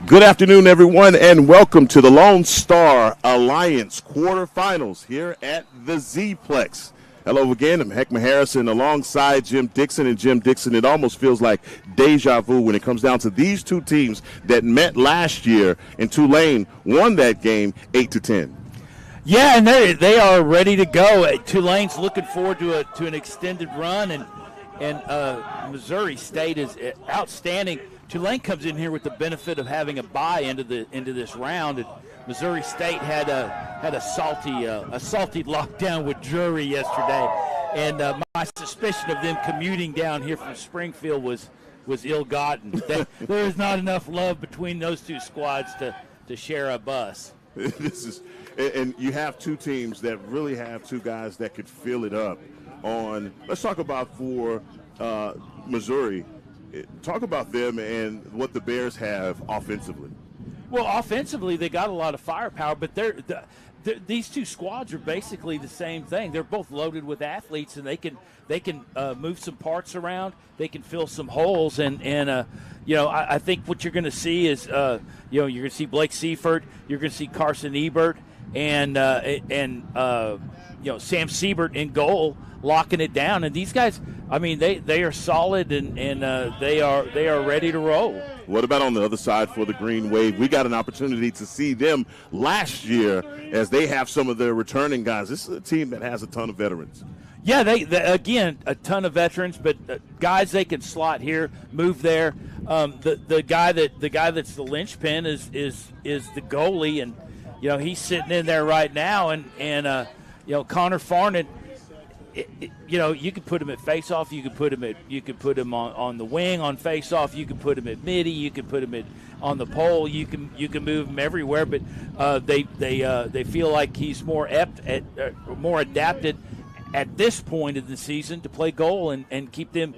Good afternoon, everyone, and welcome to the Lone Star Alliance quarterfinals here at the Z-Plex. Hello again, I'm Heckma Harrison alongside Jim Dixon. And Jim Dixon, it almost feels like deja vu when it comes down to these two teams that met last year, and Tulane won that game 8-10. Yeah, and they are ready to go. Tulane's looking forward to an extended run, and Missouri State is outstanding. Tulane comes in here with the benefit of having a bye into this round, and Missouri State had a salty lockdown with Drury yesterday, and my suspicion of them commuting down here from Springfield was ill-gotten. There is not enough love between those two squads to share a bus. And you have two teams that really have two guys that could fill it up on. Let's talk about for Missouri. Talk about them and what the Bears have offensively. Well, offensively, they got a lot of firepower, but these two squads are basically the same thing. They're both loaded with athletes, and they can move some parts around. They can fill some holes, and I think what you're going to see is you're going to see Blake Seifert, you're going to see Carson Ebert, and Sam Siebert in goal, locking it down. And these guys, I mean, they are solid and they are ready to roll. What about on the other side for the Green Wave? We got an opportunity to see them last year as they have some of their returning guys. This is a team that has a ton of veterans. Yeah, they again, a ton of veterans, but guys they can slot here, move there. The guy that's the linchpin is the goalie, and he's sitting in there right now, and Connor Farnan. You could put him at faceoff. You could put him on the wing on faceoff. You could put him at midi. You could put him on the pole. You can move him everywhere. But they feel like he's more adapted at this point of the season to play goal and keep them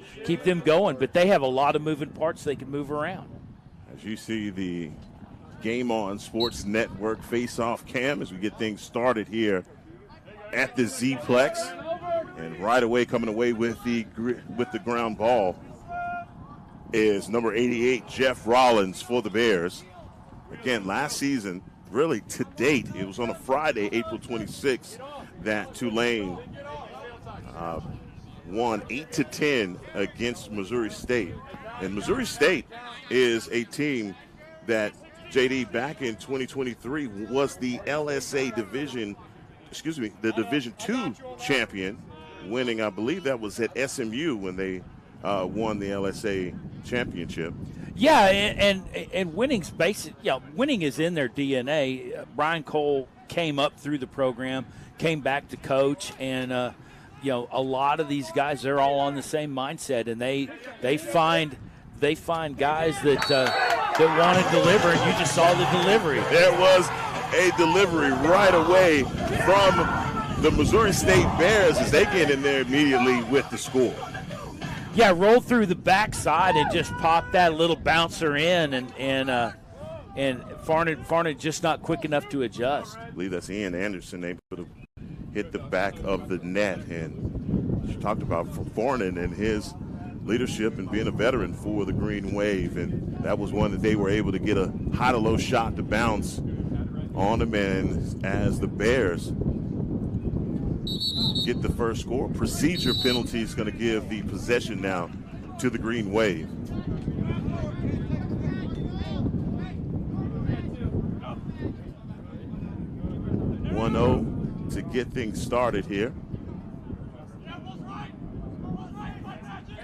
going. But they have a lot of moving parts they can move around. As you see the Game On Sports Network face-off cam as we get things started here at the Z-Plex. And right away, coming away with the ground ball is number 88, Jeff Rollins for the Bears. Again, last season, really to date, it was on a Friday, April 26th, that Tulane won 8-10 against Missouri State. And Missouri State is a team that, JD, back in 2023 was the Division II champion, winning, I believe that was at SMU when they won the LSA championship. Yeah, and winning's basic. Winning is in their DNA. Brian Cole came up through the program, came back to coach, and a lot of these guys, they're all on the same mindset, and they find guys that want to deliver, and you just saw the delivery. There was a delivery right away from the Missouri State Bears as they get in there immediately with the score. Yeah, rolled through the backside and just popped that little bouncer in, and Farnan just not quick enough to adjust. I believe that's Ian Anderson able to hit the back of the net, and she talked about Farnan and his leadership and being a veteran for the Green Wave, and that was one that they were able to get a high to low shot to bounce on him, and as the Bears get the first score, procedure penalty is going to give the possession now to the Green Wave. (1-0) to get things started here.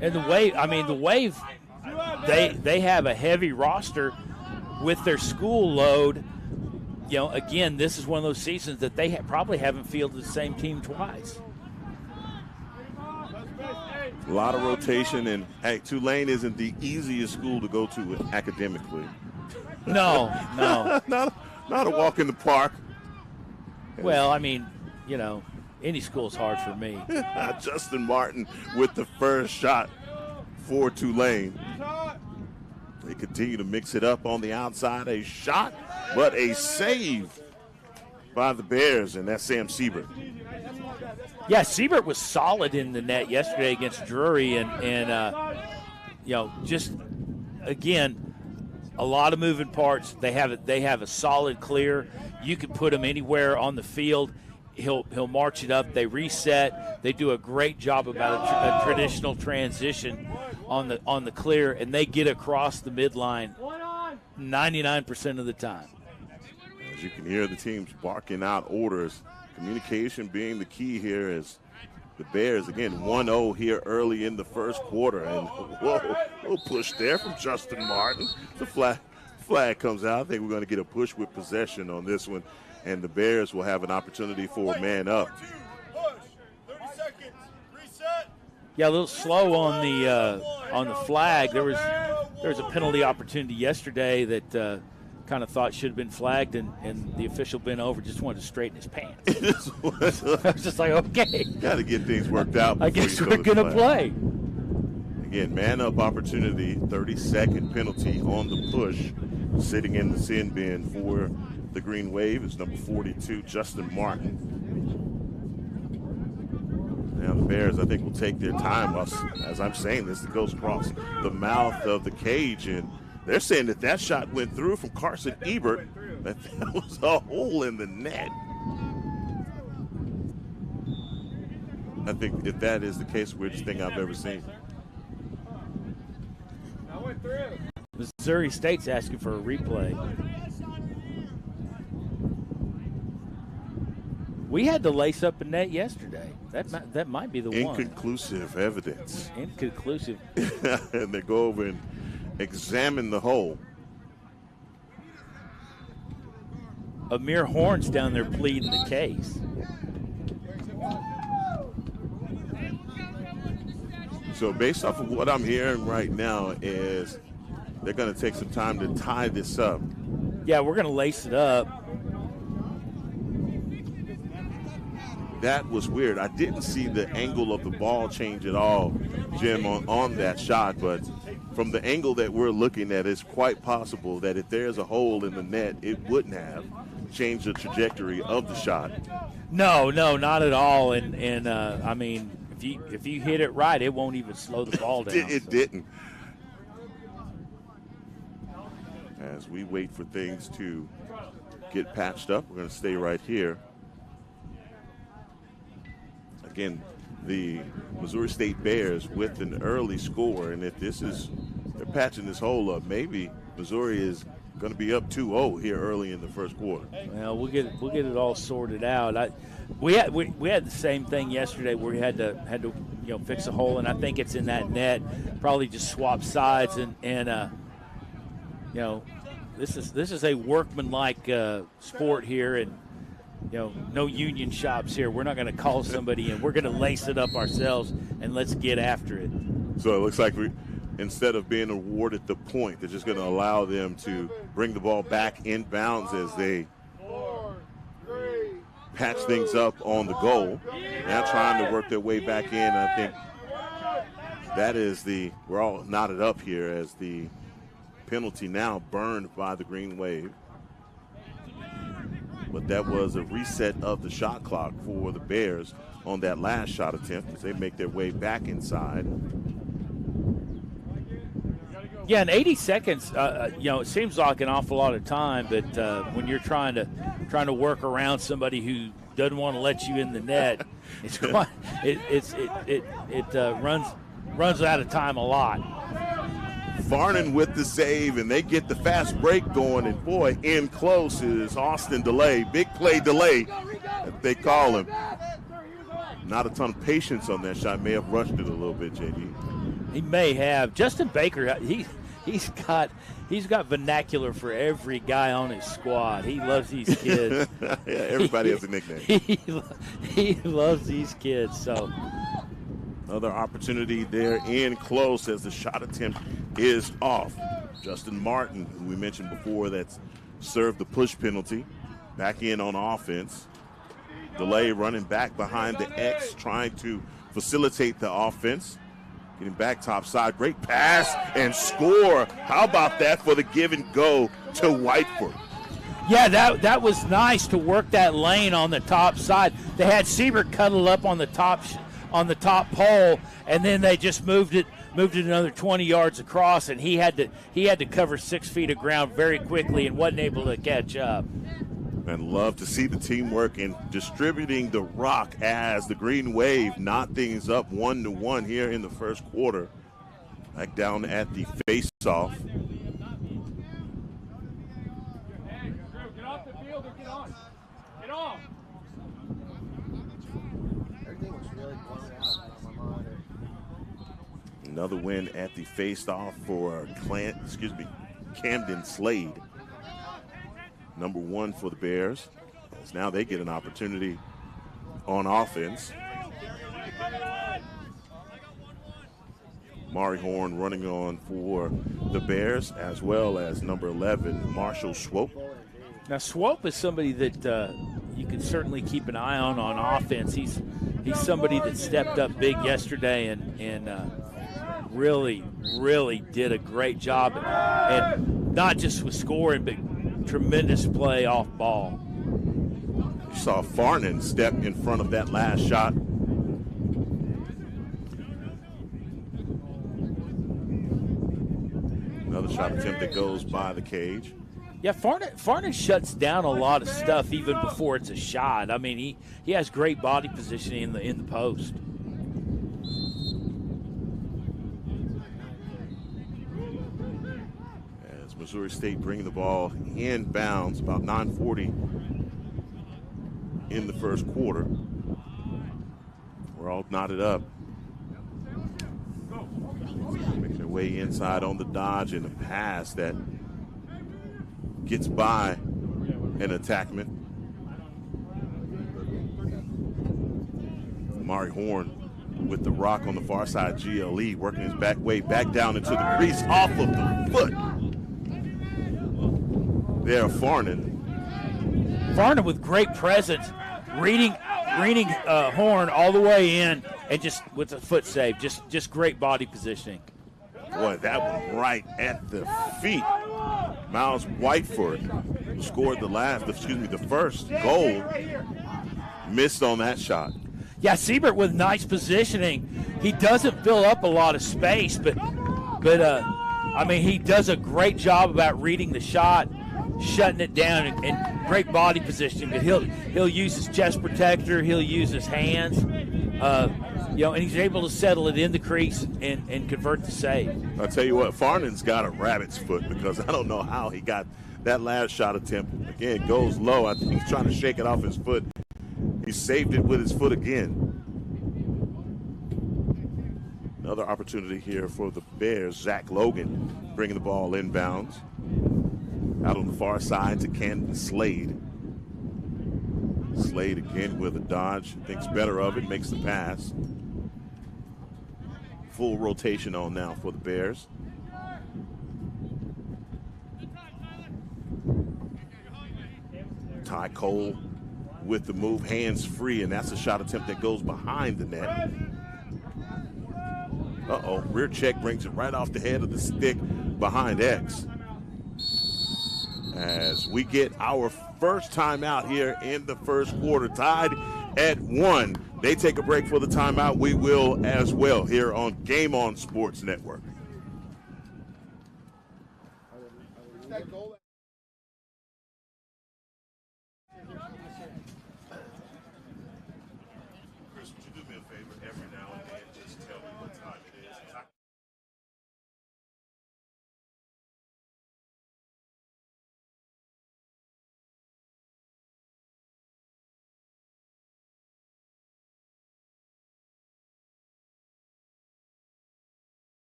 And the Wave, they have a heavy roster with their school load. Again, this is one of those seasons that they probably haven't fielded the same team twice. A lot of rotation, and hey, Tulane isn't the easiest school to go to academically. No. not a walk in the park. Well, any school's hard for me. Justin Martin with the first shot for Tulane. They continue to mix it up on the outside. A shot, but a save by the Bears, and that's Sam Siebert. Yeah, Siebert was solid in the net yesterday against Drury, and just again, a lot of moving parts. They have a solid clear. You can put him anywhere on the field. He'll march it up. They reset. They do a great job about a traditional transition on the clear, and they get across the midline 99% of the time. As you can hear the teams barking out orders, communication being the key here as the Bears, again, 1-0 here early in the first quarter. And whoa, little push there from Justin Martin. The flag comes out. I think we're going to get a push with possession on this one, and the Bears will have an opportunity for a man up. Yeah, a little slow on the flag. There was a penalty opportunity yesterday that kind of thought should have been flagged, and the official bent over, just wanted to straighten his pants. I was just like, okay. Got to get things worked out. I guess we're going to play. Again, man-up opportunity, 30-second penalty on the push. Sitting in the sin bin for the Green Wave is number 42, Justin Martin. Now the Bears, I think, will take their time. As I'm saying this, it goes across the mouth of the cage, and they're saying that shot went through from Carson Ebert. That was a hole in the net. I think if that is the case, weirdest thing I've ever seen. Missouri State's asking for a replay. We had to lace up a net yesterday. That might be the one. Inconclusive evidence. Inconclusive. And they go over and examine the hole. Amir Horn's down there pleading the case. So based off of what I'm hearing right now is they're going to take some time to tie this up. Yeah, we're going to lace it up. That was weird. I didn't see the angle of the ball change at all, Jim, on that shot, but from the angle that we're looking at, it's quite possible that if there's a hole in the net, it wouldn't have changed the trajectory of the shot. No, not at all. And I mean, if you hit it right, it won't even slow the ball down. It didn't. As we wait for things to get patched up, we're going to stay right here. Again, the Missouri State Bears with an early score, and if they're patching this hole up, maybe Missouri is going to be up 2-0 here early in the first quarter. Well, we'll get it all sorted out. We had the same thing yesterday where we had to fix a hole, and I think it's in that net. Probably just swap sides and this is a workmanlike sport here, and no union shops here. We're not going to call somebody in. We're going to lace it up ourselves, and let's get after it. So it looks like instead of being awarded the point, they're just going to allow them to bring the ball back in bounds as they patch things up on the goal. Now trying to work their way back in. I think that is we're all knotted up here as the penalty now burned by the Green Wave. But that was a reset of the shot clock for the Bears on that last shot attempt as they make their way back inside. Yeah, in 80 seconds, it seems like an awful lot of time, but when you're trying to work around somebody who doesn't want to let you in the net, it runs out of time a lot. Varnon with the save, and they get the fast break going, and boy, in close is Austin Delay. Big play Delay, they call him. Not a ton of patience on that shot. May have rushed it a little bit, JD. He may have. Justin Baker, he's got vernacular for every guy on his squad. He loves these kids. Yeah, everybody has a nickname. He loves these kids. So another opportunity there in close as the shot attempt is off. Justin Martin, who we mentioned before, that's served the push penalty, back in on offense. Delay running back behind the X, trying to facilitate the offense. Getting back top side, great pass and score. How about that for the give and go to Whiteford? Yeah, that was nice to work that lane on the top side. They had Siebert cuddled up on the top pole, and then they just moved it moved it another 20 yards across, and he had to cover 6 feet of ground very quickly and wasn't able to catch up. And love to see the teamwork in distributing the rock as the Green Wave knot things up 1-1 here in the first quarter. Back down at the face-off. Get off the field or get on. Get on. Everything was really blown out on my monitor. Another win at the face-off for Camden Slade. Number 1 for the Bears, as now they get an opportunity on offense. Mari Horn running on for the Bears, as well as number 11, Marshall Swope. Now, Swope is somebody that you can certainly keep an eye on offense. He's somebody that stepped up big yesterday and really did a great job, and not just with scoring, but tremendous play off ball. You saw Farnan step in front of that last shot. Another shot attempt that goes by the cage. Yeah, Farnan shuts down a lot of stuff even before it's a shot. I mean, he has great body positioning in the post. Missouri State bringing the ball in bounds, about 9:40 in the first quarter. We're all knotted up. Making their way inside on the dodge and a pass that gets by an attackman. Mari Horn with the rock on the far side, GLE working his way back down into the crease off of the foot. There, Farnan with great presence, reading Horn all the way in, and just with a foot save, just great body positioning. Boy, that one right at the feet. Miles Whiteford scored the first goal. Missed on that shot. Yeah, Siebert with nice positioning. He doesn't fill up a lot of space, but I mean, he does a great job about reading the shot, shutting it down, and great body positioning. But he'll use his chest protector, he'll use his hands, and he's able to settle it in the crease and convert the save. I'll tell you what, Farnan's got a rabbit's foot, because I don't know how he got that last shot attempt. Again, goes low. I think he's trying to shake it off his foot. He saved it with his foot again. Another opportunity here for the Bears. Zach Logan bringing the ball inbounds. Out on the far side to Camden Slade. Slade again with a dodge. Thinks better of it, makes the pass. Full rotation on now for the Bears. Ty Cole with the move, hands free, and that's a shot attempt that goes behind the net. Rear check brings it right off the head of the stick behind X. As we get our first timeout here in the first quarter, tied at 1. They take a break for the timeout. We will as well here on Game On Sports Network.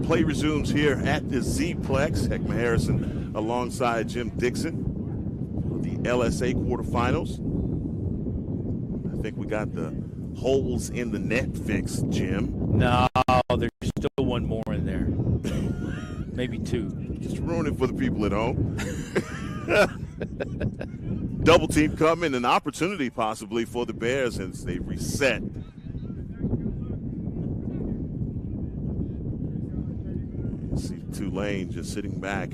Play resumes here at the Z-Plex. Heckma Harrison alongside Jim Dixon for the LSA quarterfinals. I think we got the holes in the net fixed, Jim. No, there's still one more in there. Maybe two. Just ruin it for the people at home. Double team coming, an opportunity possibly for the Bears as they reset. You see Tulane just sitting back.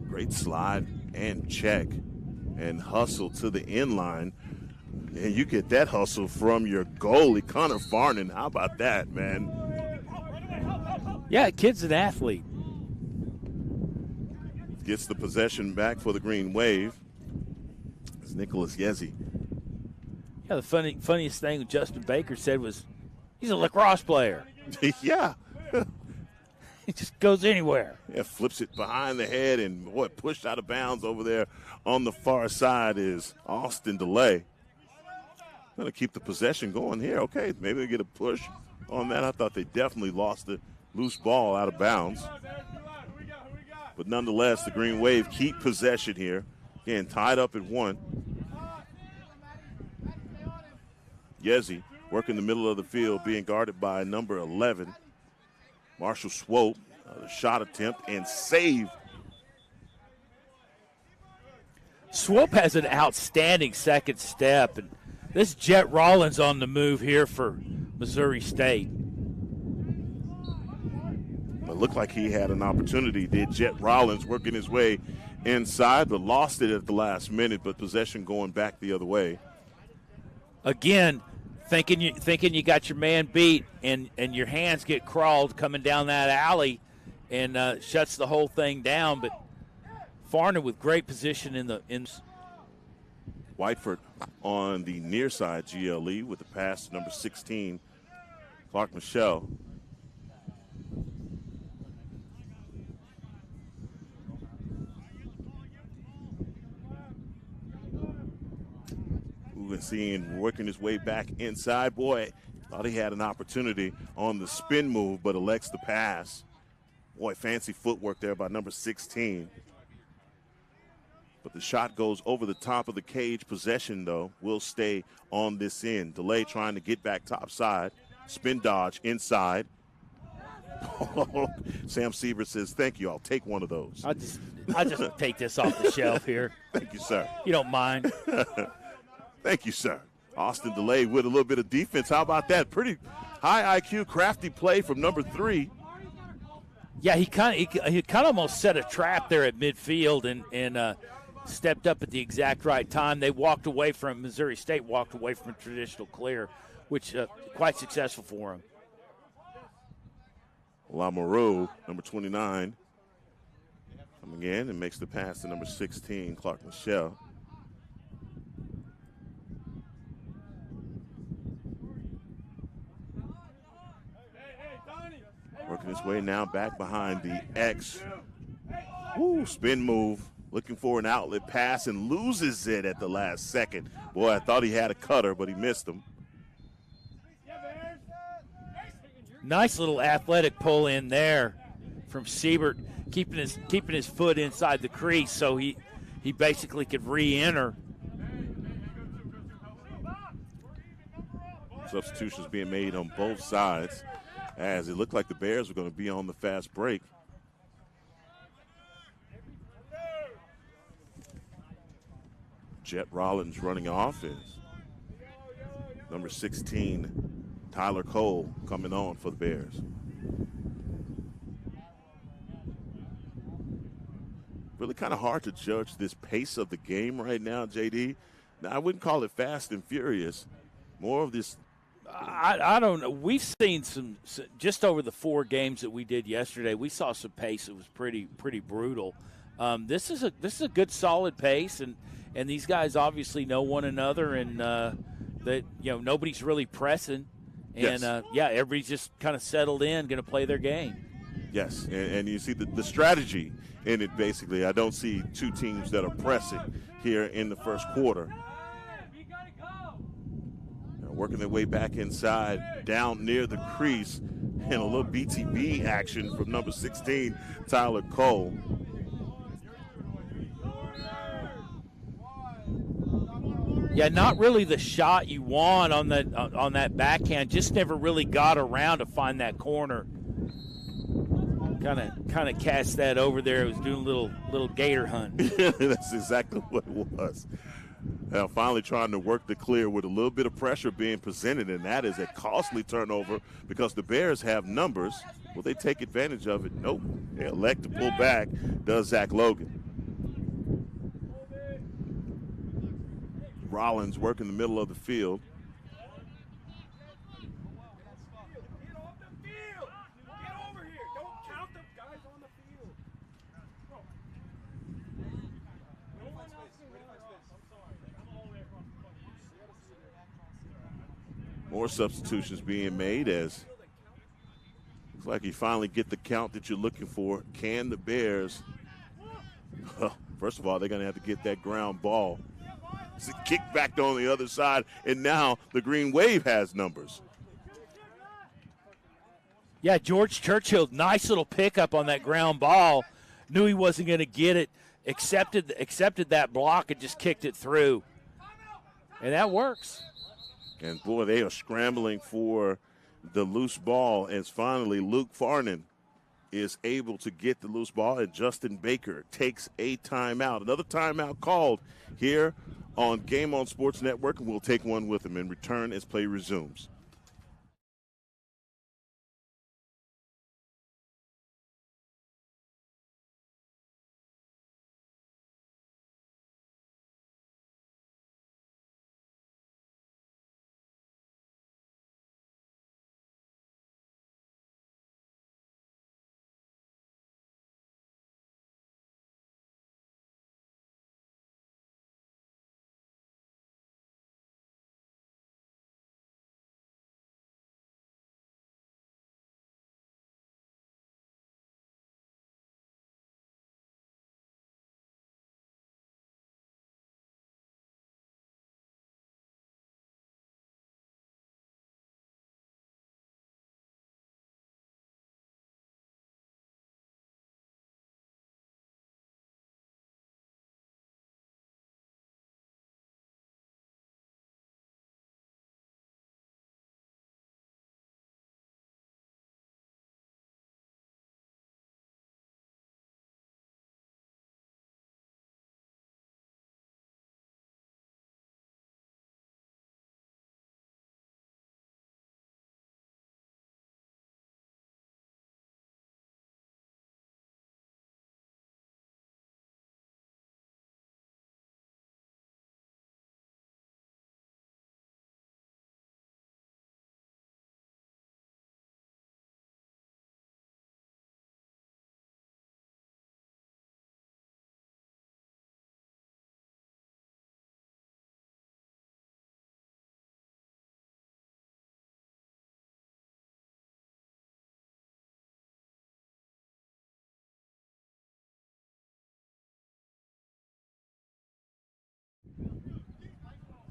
Great slide and check and hustle to the end line. And you get that hustle from your goalie, Connor Farnan. How about that, man? Yeah, kid's an athlete. Gets the possession back for the Green Wave. It's Nicholas Yezi. Yeah, the funniest thing Justin Baker said was, he's a lacrosse player. Yeah. He just goes anywhere. Yeah, flips it behind the head and, boy, pushed out of bounds over there on the far side is Austin DeLay. Going to keep the possession going here. Okay, maybe they get a push on that. I thought they definitely lost the loose ball out of bounds. But nonetheless, the Green Wave keep possession here. Again, tied up at 1. Yezi working the middle of the field, being guarded by number 11, Marshall Swope. The shot attempt and save. Swope has an outstanding second step, and this Jet Rollins on the move here for Missouri State. It looked like he had an opportunity, did Jet Rollins, working his way inside, but lost it at the last minute, but possession going back the other way. Again, thinking you got your man beat, and your hands get crawled coming down that alley and shuts the whole thing down. But Farner with great position in. Whiteford on the near side, GLE, with the pass to number 16, Clark Michelle. We've seen working his way back inside. Boy, thought he had an opportunity on the spin move, but elects to pass. Boy, fancy footwork there by number 16. But the shot goes over the top of the cage. Possession, though, will stay on this end. DeLay trying to get back topside. Spin dodge inside. Sam Siebert says, thank you. I'll take one of those. I just take this off the shelf here. Thank you, sir. You don't mind? Thank you, sir. Austin DeLay with a little bit of defense. How about that? Pretty high IQ, crafty play from number 3. Yeah, he kind of almost set a trap there at midfield and stepped up at the exact right time. They walked away from Missouri State, walked away from a traditional clear, which quite successful for him. Lamoureux, number 29, coming in and makes the pass to number 16, Clark Michelle. Working his way now back behind the X. Woo, spin move. Looking for an outlet pass and loses it at the last second. Boy, I thought he had a cutter, but he missed him. Nice little athletic pull in there from Siebert, keeping his foot inside the crease so he basically could re-enter. Substitutions being made on both sides, as it looked like the Bears were going to be on the fast break. Jet Rollins running off is number 16, Tyler Cole, coming on for the Bears. Really kind of hard to judge this pace of the game right now, JD. Now, I wouldn't call it fast and furious. More of this. I don't know. We've seen some just over the 4 games that we did yesterday. We saw some pace that was pretty brutal. This is a good solid pace, and these guys obviously know one another, and that nobody's really pressing, and yes. Everybody's just kind of settled in, going to play their game. Yes, and you see the strategy in it. Basically, I don't see 2 teams that are pressing here in the first quarter. working their way back inside, down near the crease, and a little BTB action from number 16, Tyler Cole. Yeah, not really the shot you want on that backhand. Just never really got around to find that corner. Kind of cast that over there. It was doing a little gator hunt. That's exactly what it was. Now finally trying to work the clear with a little bit of pressure being presented, and that is a costly turnover because the Bears have numbers. Will they take advantage of it? Nope. They elect to pull back, does Zach Logan. Rollins working the middle of the field. More substitutions being made as looks like you finally get the count that you're looking for. Can the Bears, well, first of all, they're going to have to get that ground ball. It's a kick back on the other side, and now the Green Wave has numbers. Yeah, George Churchill, nice little pickup on that ground ball. Knew he wasn't going to get it, accepted that block and just kicked it through. And that works. And, boy, they are scrambling for the loose ball as finally Luke Farnan is able to get the loose ball, and Justin Baker takes a timeout. Another timeout called here on Game On Sports Network, and we'll take one with him in return as play resumes.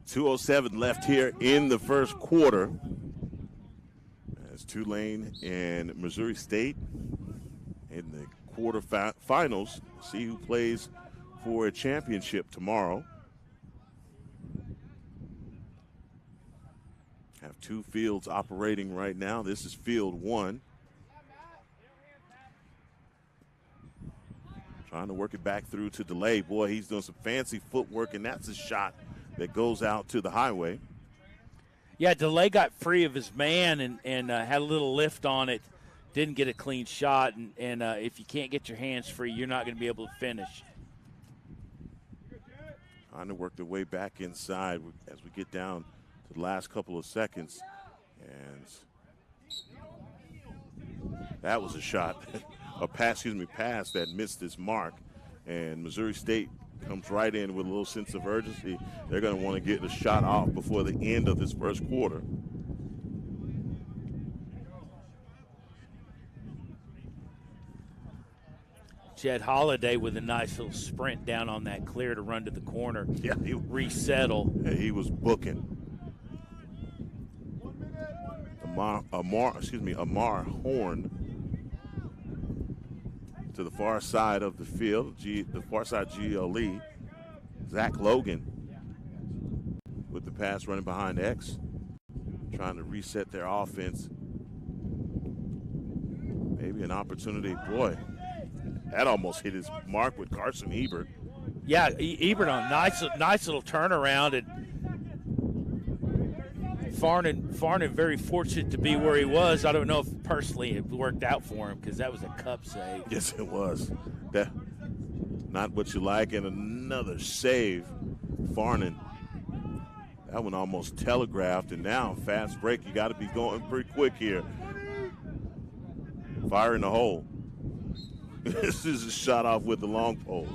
.207 left here in the first quarter as Tulane and Missouri State in the quarterfinals see who plays for a championship tomorrow. Have two fields operating right now. This is field one. Trying to work it back through to Delay. Boy, he's doing some fancy footwork, and that's a shot that goes out to the highway. Yeah, Delay got free of his man and had a little lift on it. Didn't get a clean shot, and if you can't get your hands free, you're not going to be able to finish. Trying to work their way back inside as we get down to the last couple of seconds. And that was a shot, pass that missed its mark. And Missouri State comes right in with a little sense of urgency. They're going to want to get the shot off before the end of this first quarter. Jed Holliday with a nice little sprint down on that clear to run to the corner. Yeah, resettle. Yeah, he was booking. Amar Horn to the far side of the field, the far side GLE. Zach Logan with the pass running behind X, trying to reset their offense. Maybe an opportunity. Boy, that almost hit his mark with Carson Ebert. Yeah, Ebert on nice little turnaround, and Farnan very fortunate to be where he was. I don't know if personally it worked out for him because that was a cup save. Yes, it was. That not what you like, and another save. Farnan. That one almost telegraphed, and now fast break. You got to be going pretty quick here. Fire in the hole. This is a shot off with the long pole.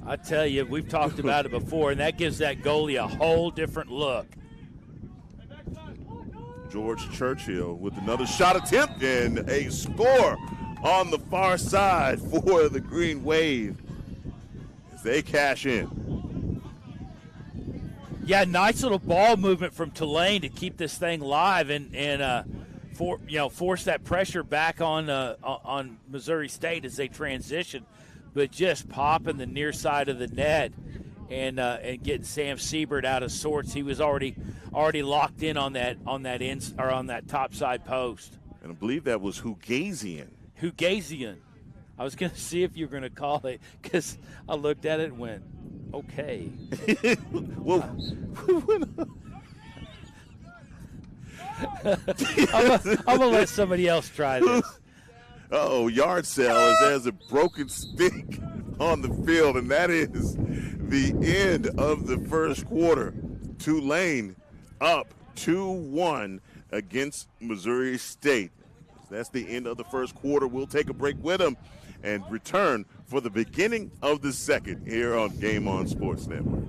I tell you, we've talked about it before, and that gives that goalie a whole different look. George Churchill with another shot attempt and a score on the far side for the Green Wave as they cash in. Yeah, nice little ball movement from Tulane to keep this thing live and force that pressure back on Missouri State as they transition, but just popping the near side of the net and getting Sam Siebert out of sorts. He was already locked in on that top side post. And I believe that was Hugazian. I was going to see if you were going to call it because I looked at it and went, okay. Well, I'm going to let somebody else try this. Oh, yard sale as there's a broken stick on the field, and that is the end of the first quarter. Tulane up 2-1 against Missouri State. That's the end of the first quarter. We'll take a break with them and return for the beginning of the second here on Game On Sports Network.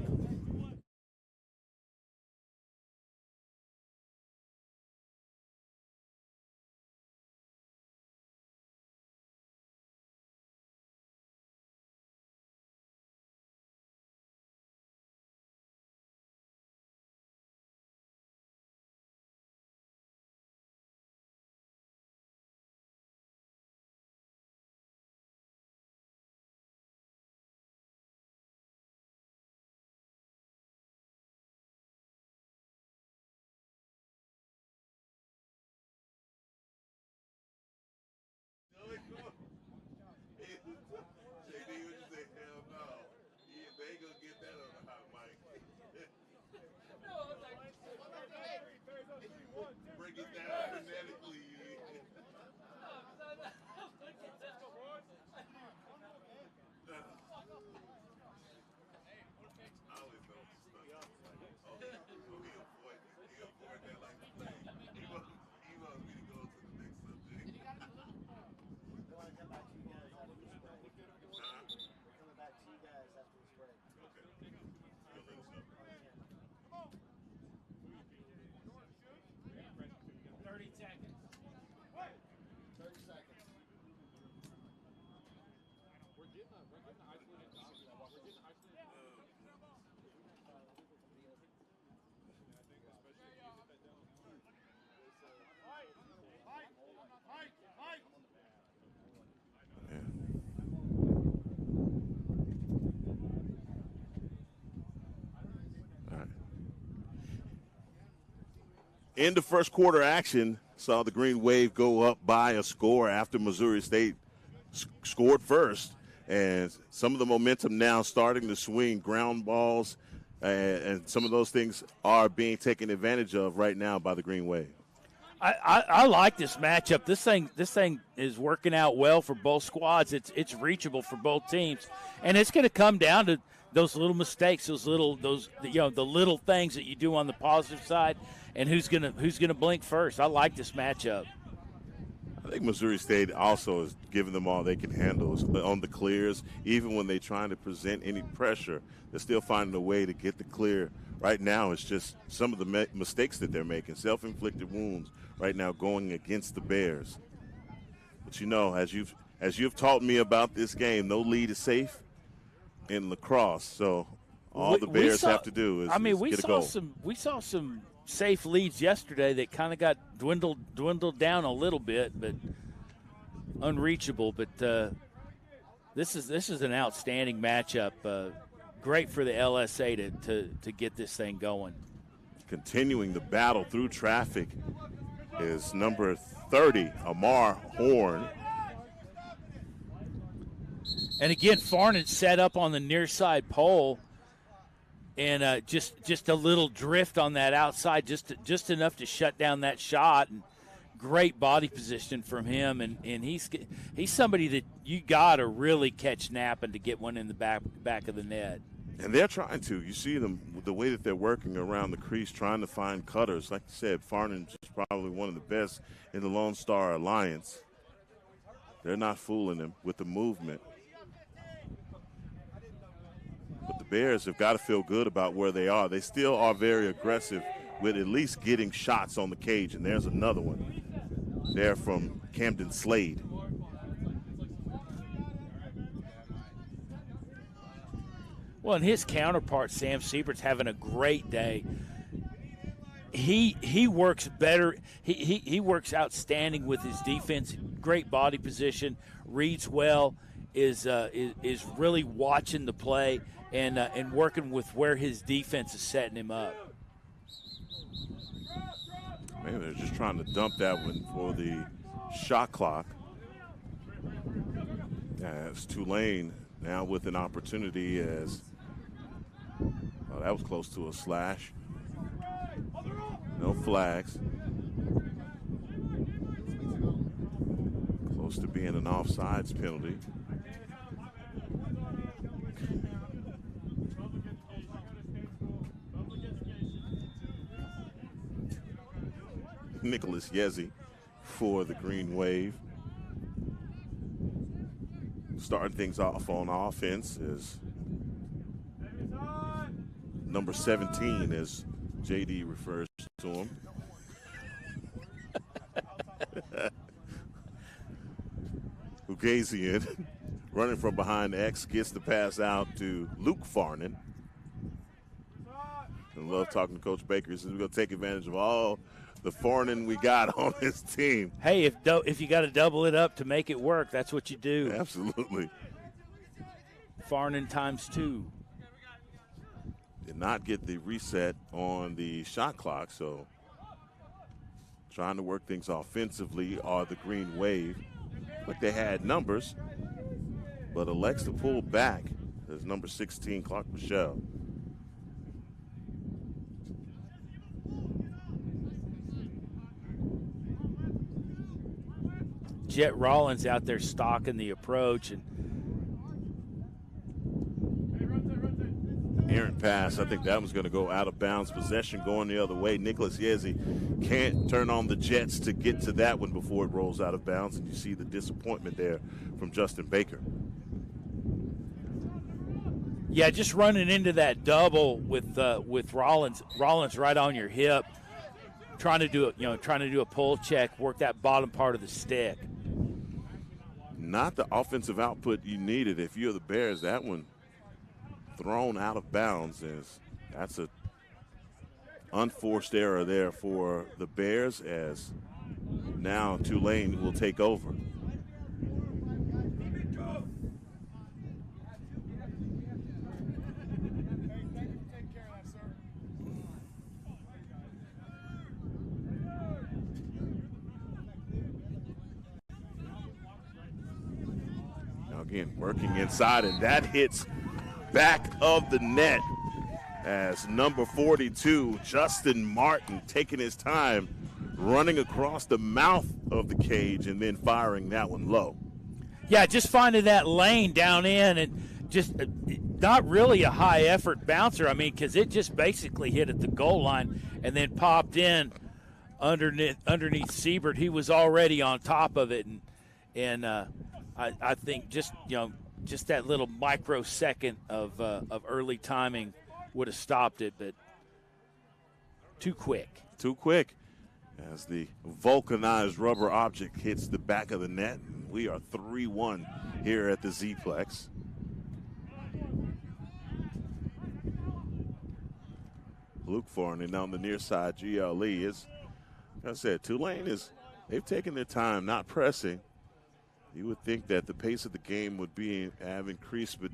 In the first quarter action, saw the Green Wave go up by a score after Missouri State scored first. And some of the momentum now starting to swing, ground balls, and some of those things are being taken advantage of right now by the Green Wave. I like this matchup. This thing is working out well for both squads. It's reachable for both teams, and it's going to come down to those little mistakes, the little things that you do on the positive side, and who's gonna blink first. I like this matchup. I think Missouri State also is giving them all they can handle on the clears. Even when they're trying to present any pressure, they're still finding a way to get the clear. Right now, it's just some of the mistakes that they're making, self-inflicted wounds right now going against the Bears. But as you've taught me about this game, no lead is safe in lacrosse. So all the Bears have to do is get a goal. We saw some safe leads yesterday that kind of got dwindled down a little bit, but unreachable. But this is an outstanding matchup. Great for the LSA to get this thing going. Continuing the battle through traffic is number 30, Amar Horn. And again, Farnan set up on the near side pole, and just a little drift on that outside, just enough to shut down that shot. And great body position from him, and he's somebody that you got to really catch napping to get one in the back of the net. And they're trying to. You see them, the way that they're working around the crease, trying to find cutters. Like you said, Farnan's is probably one of the best in the Lone Star Alliance. They're not fooling him with the movement. But the Bears have got to feel good about where they are. They still are very aggressive with at least getting shots on the cage, and there's another one there from Camden Slade. Well, and his counterpart, Sam Siebert's having a great day. He works better. He works outstanding with his defense. Great body position, reads well, is really watching the play and working with where his defense is setting him up. Maybe they're just trying to dump that one for the shot clock. As Tulane now with an opportunity as that was close to a slash. No flags. Close to being an offsides penalty. Nicholas Yezi for the Green Wave. Starting things off on offense is number 17, as JD refers to him. Ugazian running from behind X gets the pass out to Luke Farnan. I love talking to Coach Baker. He says we're going to take advantage of all the Farnan we got on this team. Hey, if you got to double it up to make it work, that's what you do. Absolutely. Farnan times 2. Did not get the reset on the shot clock, so trying to work things offensively are the Green Wave. Like they had numbers, but elects to pull back as number 16, Clark Michelle. Jet Rollins out there stalking the approach, and errant pass. I think that was going to go out of bounds. Possession going the other way. Nicholas Yezi can't turn on the Jets to get to that one before it rolls out of bounds, and you see the disappointment there from Justin Baker. Yeah, just running into that double with Rollins right on your hip, trying to do a pull check, work that bottom part of the stick. Not the offensive output you needed if you're the Bears. That one thrown out of bounds that's a unforced error there for the Bears, as now Tulane will take over. Now again, working inside, and that hits back of the net as number 42, Justin Martin, taking his time, running across the mouth of the cage and then firing that one low. Yeah, just finding that lane down in, and just not really a high effort bouncer. I mean, because it just basically hit at the goal line and then popped in underneath Siebert. He was already on top of it, and I think just that little microsecond of early timing would have stopped it, but too quick. Too quick as the vulcanized rubber object hits the back of the net. We are 3-1 here at the Z-Plex. Luke Farnan on the near side, GLE. Is, like I said, Tulane they've taken their time, not pressing. You would think that the pace of the game would have increased, but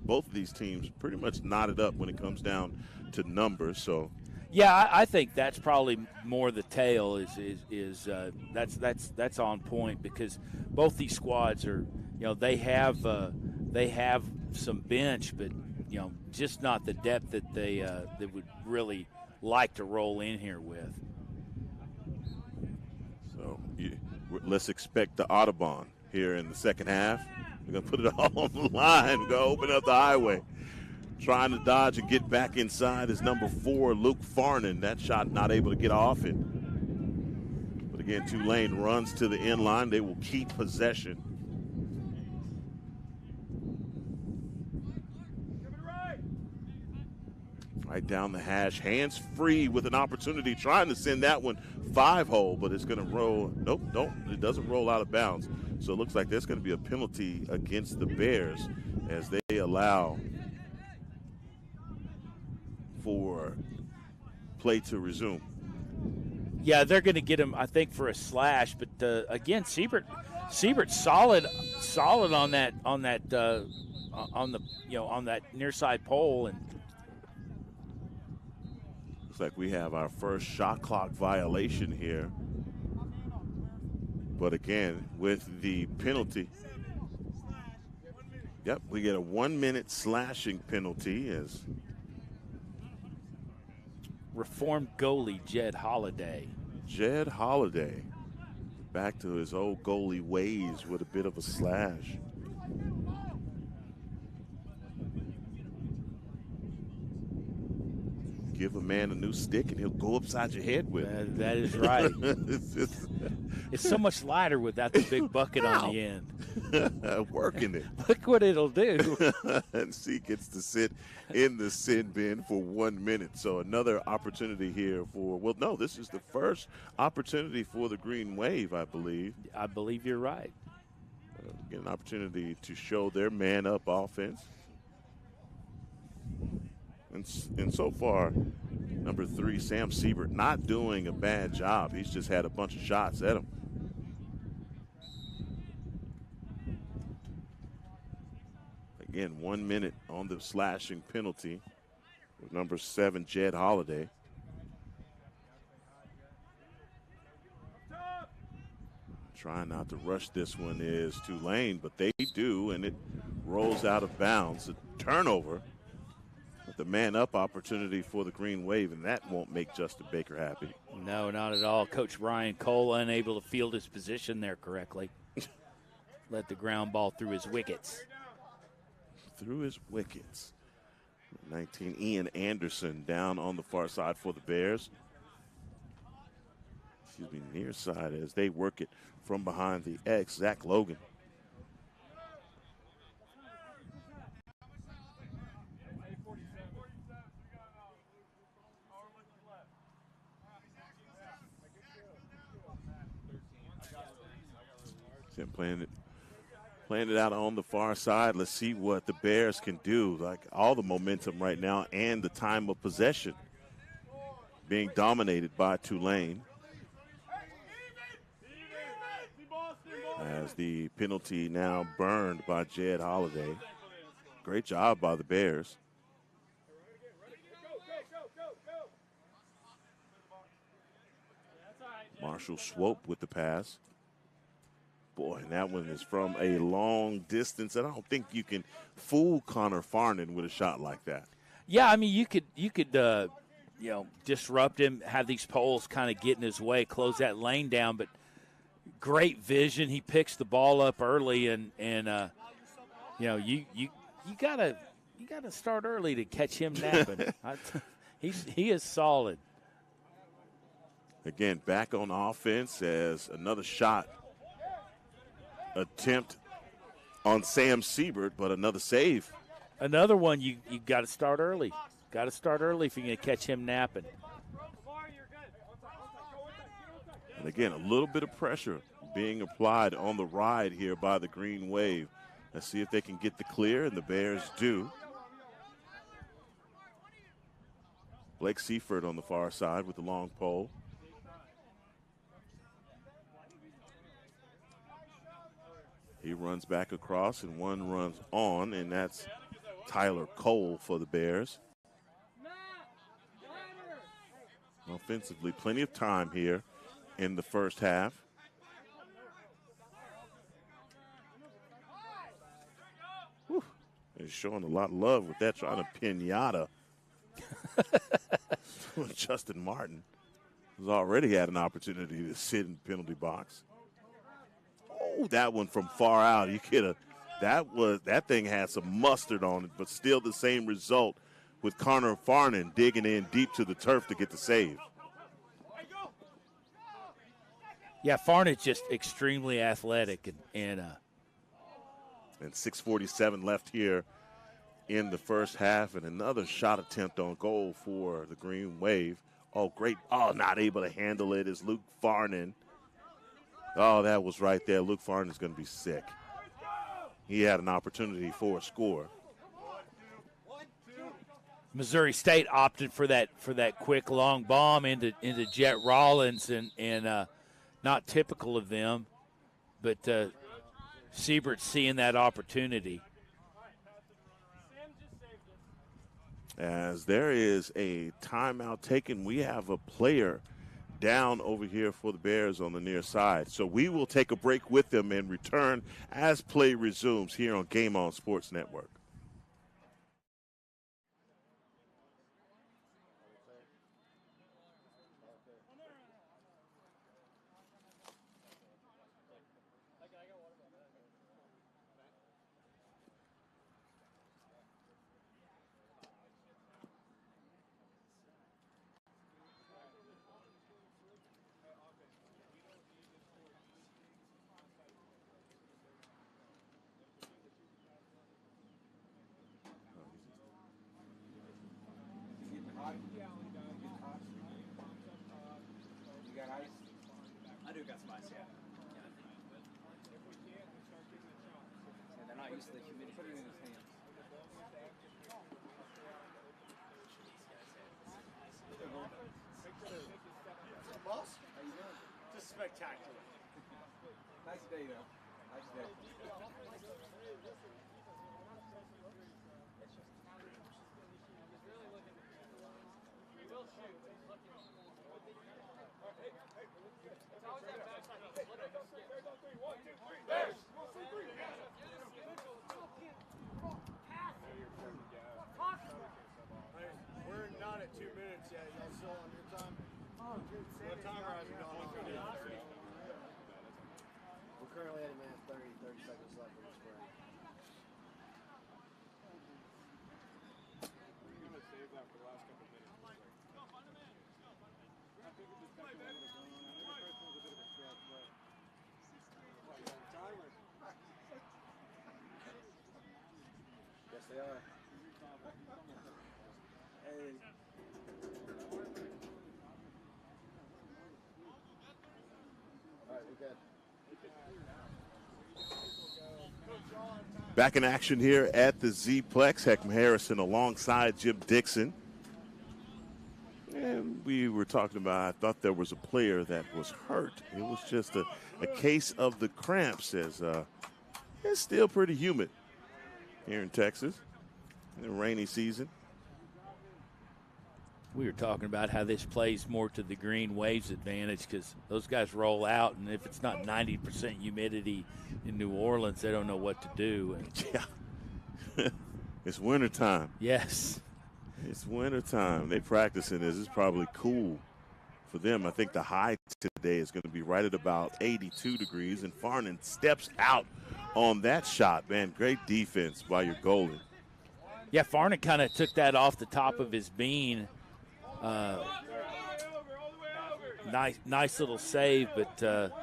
both of these teams pretty much knotted up when it comes down to numbers. So, yeah, I think that's probably more the tail that's on point, because both these squads are, they have some bench, but just not the depth that they would really like to roll in here with. So let's expect the Audubon here in the second half. We're going to put it all on the line. We're going to open up the highway. Trying to dodge and get back inside is number 4, Luke Farnan. That shot not able to get off it. But again, Tulane runs to the end line. They will keep possession. Right down the hash, hands free with an opportunity, trying to send that one 5-hole, but it's going to roll. Nope, it doesn't roll out of bounds. So it looks like there's going to be a penalty against the Bears as they allow for play to resume. Yeah, they're going to get him, I think, for a slash. But again, Siebert solid on that on that near side pole. And looks like we have our first shot clock violation here. But again, with the penalty, yep, we get a 1-minute slashing penalty as reformed goalie Jed Holliday. Jed Holliday back to his old goalie ways with a bit of a slash. Give a man a new stick and he'll go upside your head with it. That is right. It's so much lighter without the big bucket on the end. Working it. Look what it'll do. And C gets to sit in the sin bin for 1 minute. So another opportunity here this is the first opportunity for the Green Wave, I believe. I believe you're right. Get an opportunity to show their man-up offense. And so far, number 3, Sam Siebert, not doing a bad job. He's just had a bunch of shots at him. Again, 1 minute on the slashing penalty with number 7, Jed Holliday. Trying not to rush this one is Tulane, but they do, and it rolls out of bounds. A turnover. The man-up opportunity for the Green Wave, and that won't make Justin Baker happy. No, not at all. Coach Brian Cole unable to field his position there correctly. Let the ground ball through his wickets. Through his wickets. 19, Ian Anderson down on the far side for the Bears. Near side as they work it from behind the X, Zach Logan. Playing it out on the far side. Let's see what the Bears can do. Like all the momentum right now and the time of possession being dominated by Tulane. As the penalty now burned by Jed Holliday. Great job by the Bears. Marshall Swope with the pass. Boy, and that one is from a long distance. And I don't think you can fool Connor Farnan with a shot like that. Yeah, I mean, you could disrupt him, have these poles kind of get in his way, close that lane down. But great vision. He picks the ball up early, and you gotta start early to catch him napping. He is solid. Again, back on offense as another shot attempt on Sam Siebert, but another save. Another one you got to start early. Got to start early if you're going to catch him napping. And again, a little bit of pressure being applied on the ride here by the Green Wave. Let's see if they can get the clear, and the Bears do. Blake Seifert on the far side with the long pole. He runs back across, and one runs on, and that's Tyler Cole for the Bears. Offensively, plenty of time here in the first half. Whew. They're showing a lot of love with that, trying to pinata. Justin Martin has already had an opportunity to sit in the penalty box. Oh, that one from far out. You could have. That thing had some mustard on it, but still the same result with Connor Farnan digging in deep to the turf to get the save. Yeah, Farnan's just extremely athletic, and 6:47 left here in the first half, and another shot attempt on goal for the Green Wave. Oh, great. Oh, not able to handle it is Luke Farnan. Oh, that was right there. Luke Farnan's going to be sick. He had an opportunity for a score. Missouri State opted for that quick long bomb into Jet Rollins, and not typical of them, but Siebert seeing that opportunity. As there is a timeout taken, we have a player down over here for the Bears on the near side. So we will take a break with them and return as play resumes here on Game On Sports Network. I do got some ice, yeah. And they're not used to the humidity. Put it in his hands. Boss? How you doing? Just spectacular. Nice day, though. Nice day. We're not at 2 minutes yet. Y'all still on your time? What timer has it gone on? We're currently at a minute 30 seconds left in this break. We're going to save that for the last couple minutes. I think it just got to timer. Yes, they are. Hey. All right, we're good. Back in action here at the Z-Plex. Heckman Harrison alongside Jim Dixon. And we were talking about, I thought there was a player that was hurt. It was just a case of the cramps, as it's still pretty humid here in Texas in the rainy season. We were talking about how this plays more to the Green Wave's advantage because those guys roll out, and if it's not 90% humidity in New Orleans, they don't know what to do. Yeah. It's wintertime. Yes. It's wintertime. They practicing this. It's probably cool for them. I think the high today is going to be right at about 82 degrees, and Farnan steps out on that shot. Man, great defense by your goalie. Yeah, Farnan kind of took that off the top of his bean. Nice little save, but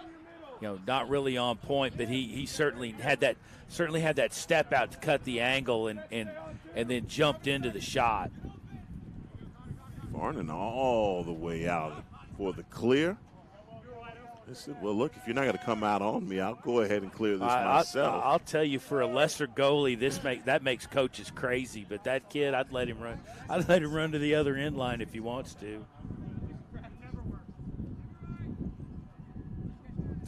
not really on point. But he certainly had that step out to cut the angle and then jumped into the shot. Farnan all the way out for the clear. They said, well, look, if you're not going to come out on me, I'll go ahead and clear this myself. I'll tell you, for a lesser goalie, that makes coaches crazy. But that kid, I'd let him run. I'd let him run to the other end line if he wants to.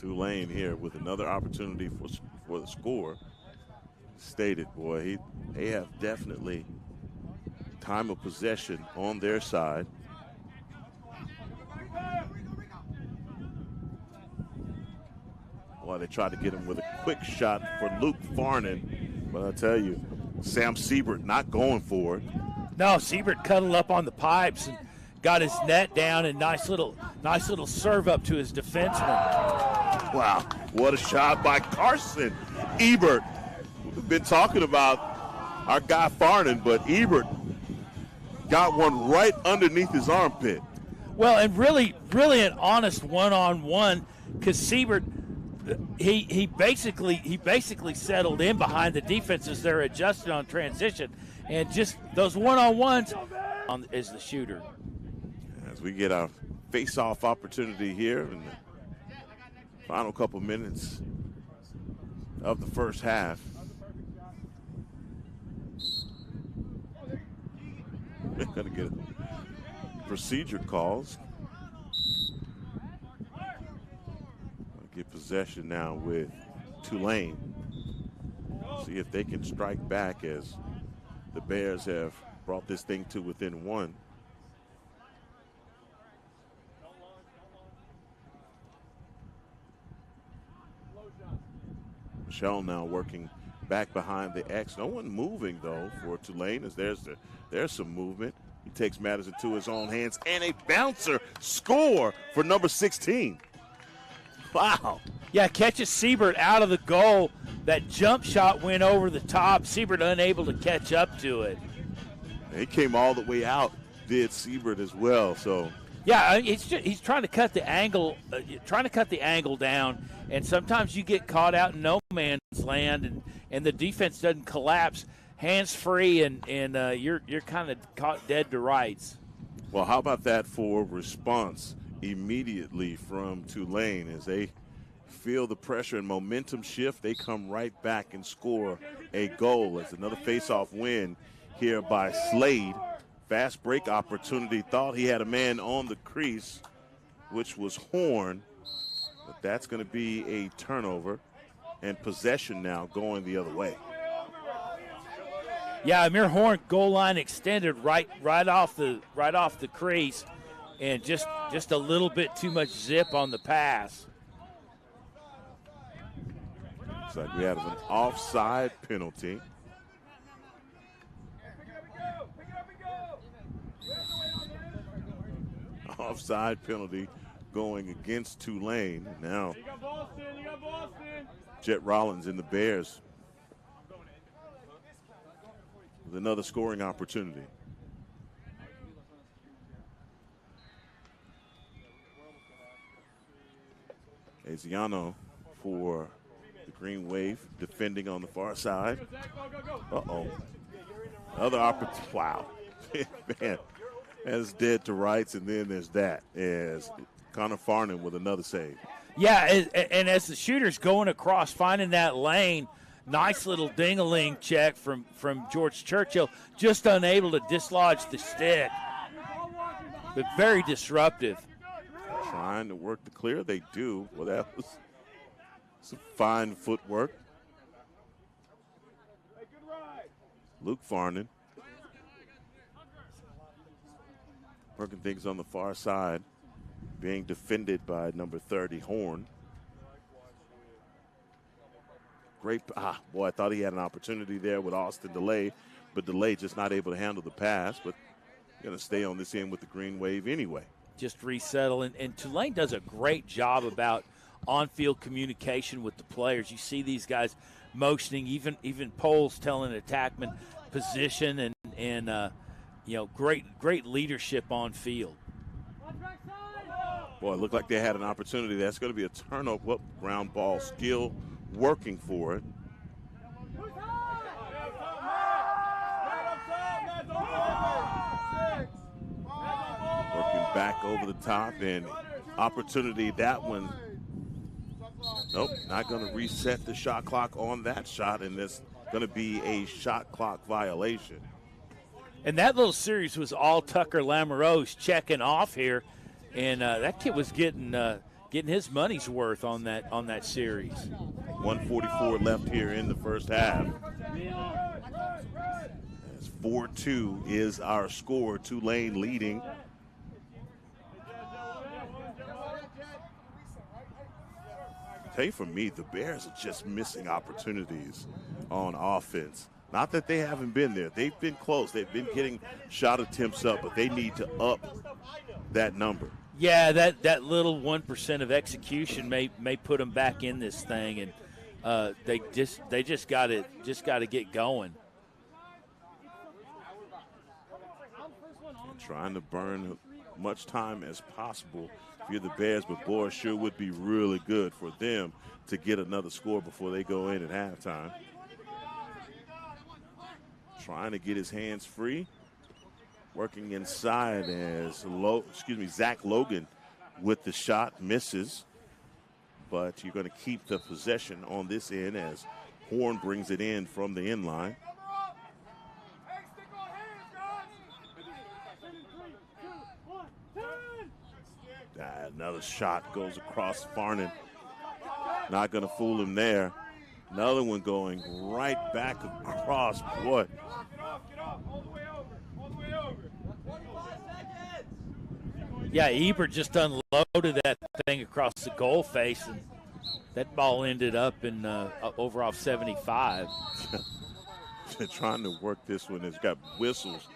Tulane here with another opportunity for the score. Stated, boy, they have definitely time of possession on their side. Boy, they tried to get him with a quick shot for Luke Farnan, but I tell you, Sam Siebert not going for it. No, Siebert cuddled up on the pipes and got his net down, and nice little serve up to his defenseman. Wow, what a shot by Carson Ebert. We've been talking about our guy Farnan, but Ebert got one right underneath his armpit. Well, and really an honest one-on-one, because Siebert, he basically settled in behind the defense as they're adjusted on transition, and just those one-on-ones is the shooter. As we get our face-off opportunity here in the final couple minutes of the first half. We're going to get procedure calls. Get possession now with Tulane. See if they can strike back, as the Bears have brought this thing to within one. Michelle now working back behind the X. No one moving, though, for Tulane, as there's some movement. He takes matters into his own hands, and a bouncer score for number 16. Wow. Yeah, catches Siebert out of the goal. That jump shot went over the top. Siebert unable to catch up to it. He came all the way out, did Siebert as well. So yeah, he's trying to cut the angle, down, and sometimes you get caught out in no man's land, and the defense doesn't collapse. Hands free, and you're kind of caught dead to rights. Well, how about that for response immediately from Tulane? As they feel the pressure and momentum shift, they come right back and score a goal. It's another face-off win here by Slade. Fast break opportunity. Thought he had a man on the crease, which was Horn, but that's going to be a turnover, and possession now going the other way. Yeah, Amir Horn, goal line extended right off the crease, and just a little bit too much zip on the pass. Looks like we have an offside penalty. Offside penalty going against Tulane. Now, Jet Rollins and the Bears with another scoring opportunity. Aziano for the Green Wave, defending on the far side. Uh-oh. Another opportunity. Wow. Man, that's dead to rights, and then there's that, as Connor Farnan with another save. Yeah, and as the shooter's going across, finding that lane, nice little ding-a-ling check from George Churchill, just unable to dislodge the stick, but very disruptive. Trying to work the clear, they do. Well, that was some fine footwork. Luke Farnan working things on the far side, being defended by number 30, Horn. Great, boy, I thought he had an opportunity there with Austin DeLay, but DeLay just not able to handle the pass, but going to stay on this end with the Green Wave anyway. Just resettle, and Tulane does a great job about on-field communication with the players. You see these guys motioning, even Poles telling attackman position, and great leadership on field. Boy, it looked like they had an opportunity. That's going to be a turnover. Ground ball skill working for it. Working back over the top, and opportunity, that one Nope, not going to reset the shot clock on that shot, and there's going to be a shot clock violation. And that little series was all Tucker Lamoureux's checking off here, and that kid was getting his money's worth on that series. 1:44 left here in the first half. As 4-2 is our score. Tulane leading. Tell you, for me, the Bears are just missing opportunities on offense. Not that they haven't been there. They've been close. They've been getting shot attempts up, but they need to up that number. Yeah, that little 1% of execution may put them back in this thing, and they just got to get going. Trying to burn much time as possible if you're the Bears, but boy, sure would be really good for them to get another score before they go in at halftime. Trying to get his hands free. Working inside as Zach Logan with the shot, misses. But you're going to keep the possession on this end as Horn brings it in from the end line. Another shot goes across Farnan. Not going to fool him there. Another one going right back across. Boy. Yeah, Ebert just unloaded that thing across the goal face, and that ball ended up in over off 75. They're trying to work this one. It's got whistles.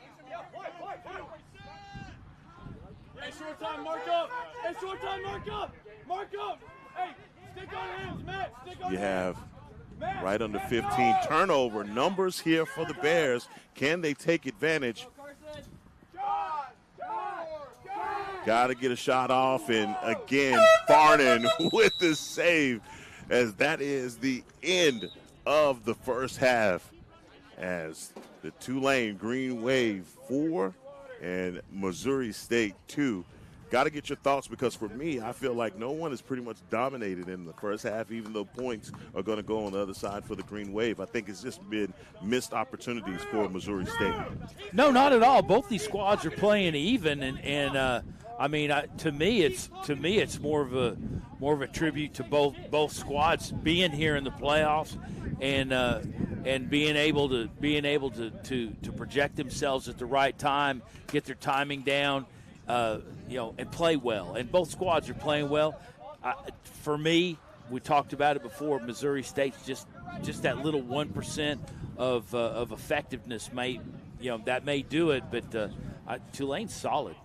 Hey, short time, mark up. Hey, short time, mark up. Mark up. Hey, stick on hands, Matt. Stick on You hands. have right under 15 turnover numbers here for the Bears. Can they take advantage? Got to get a shot off, and again, Farnan with the save, as that is the end of the first half, as the Tulane Green Wave 4 and Missouri State 2. Got to get your thoughts, because for me, I feel like no one has pretty much dominated in the first half, even though points are going to go on the other side for the Green Wave. I think it's just been missed opportunities for Missouri State. No, not at all. Both these squads are playing even, and I mean, to me, it's more of a tribute to both squads being here in the playoffs, and being able to project themselves at the right time, get their timing down. And play well. And both squads are playing well. For me, we talked about it before, Missouri State's just that little 1% of effectiveness may do it, but Tulane's solid.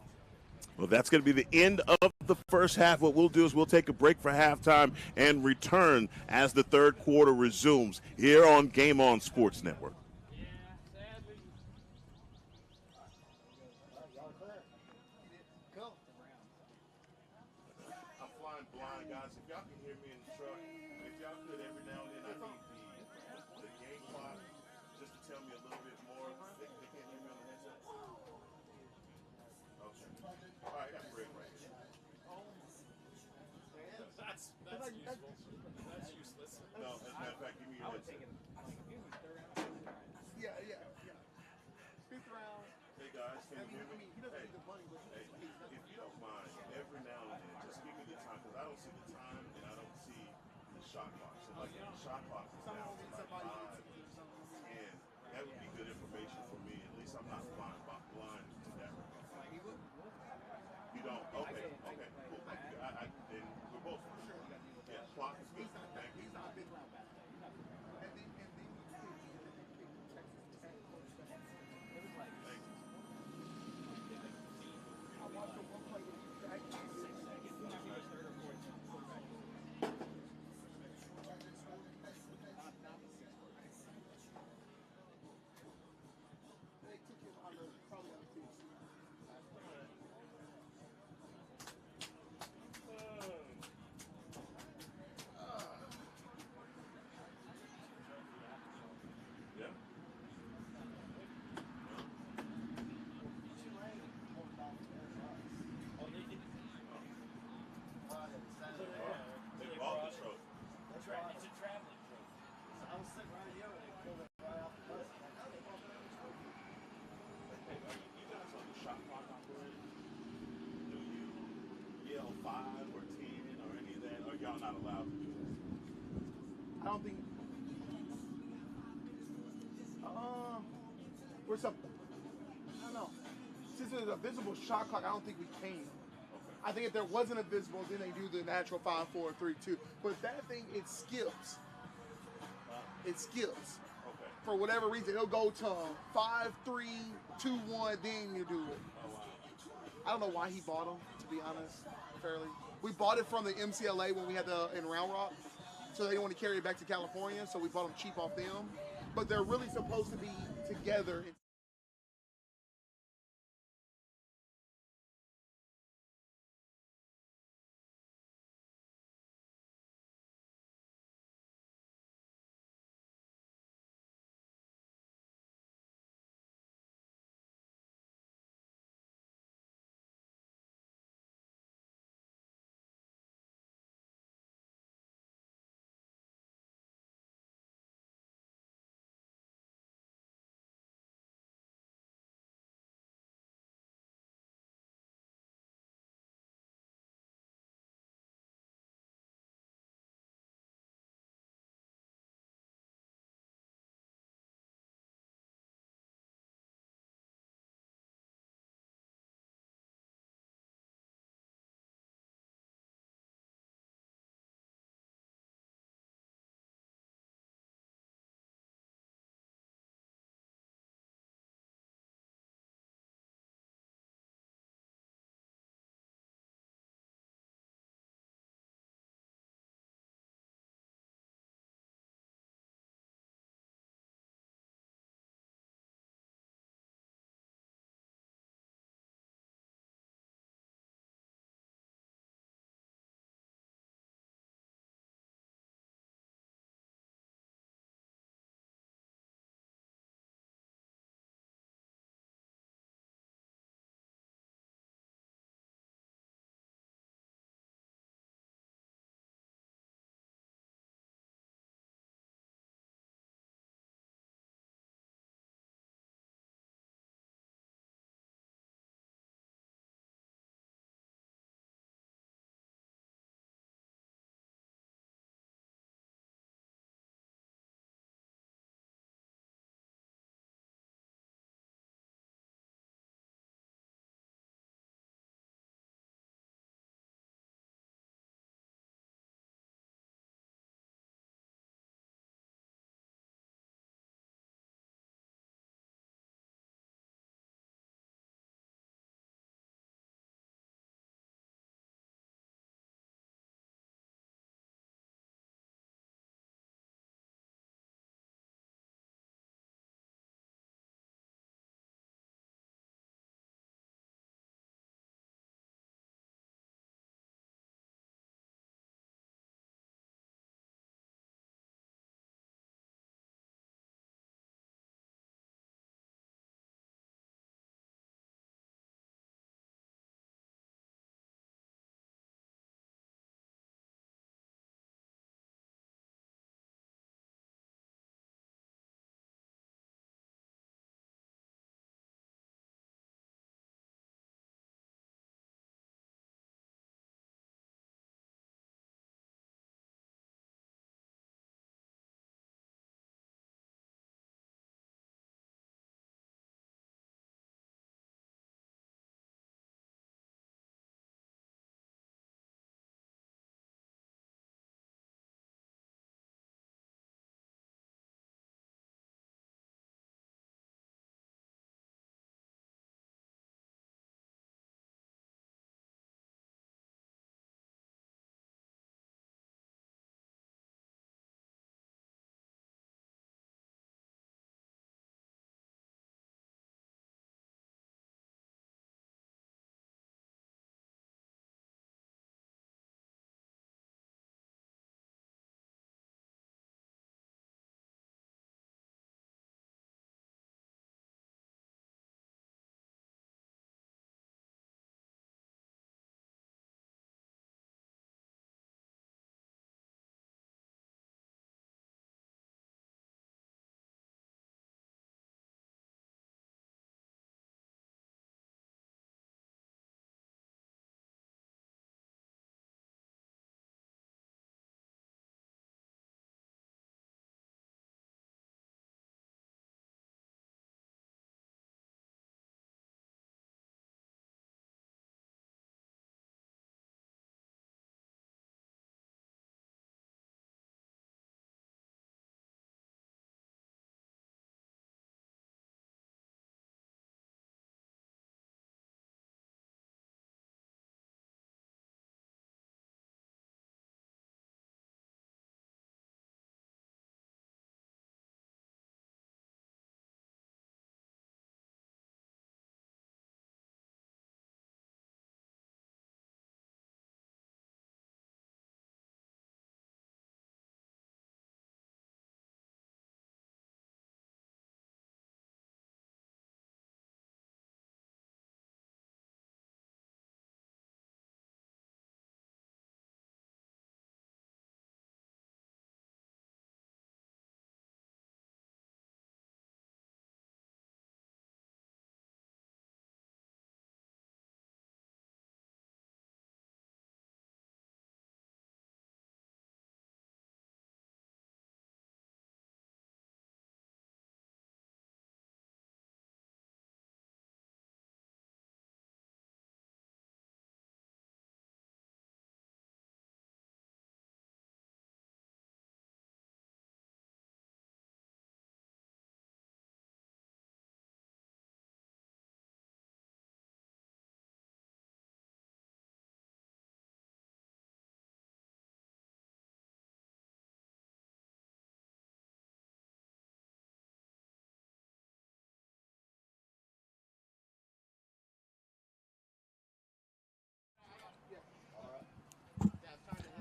Well, that's going to be the end of the first half. What we'll do is we'll take a break for halftime and return as the third quarter resumes here on Game On Sports Network. That's useless. No, as a matter of fact, give me your headset. Yeah. Fifth round. Hey guys, can you hear me? Hey, if you don't mind, every now and then, just give me the time, because I don't see the time and I don't see the shot clock. So like the shot clock is down to like 5, and that would be good information for me. At least I'm not blind to that. You don't? Okay, cool. Then we're both for sure. Yeah, clock is good. Thank you. 5 or 10 or any of that? Or y'all not allowed to do I don't think. We're some. I don't know. Since there's a visible shot clock, I don't think we can. I think if there wasn't a visible, then they do the natural 5, 4, 3, 2. But that thing, it skips. It skips. Okay. For whatever reason, it'll go to 5, 3, 2, 1, then you do it. Oh, wow. I don't know why he bought them, to be honest, fairly. We bought it from the MCLA when we had in Round Rock, so they didn't want to carry it back to California, so we bought them cheap off them. But they're really supposed to be together.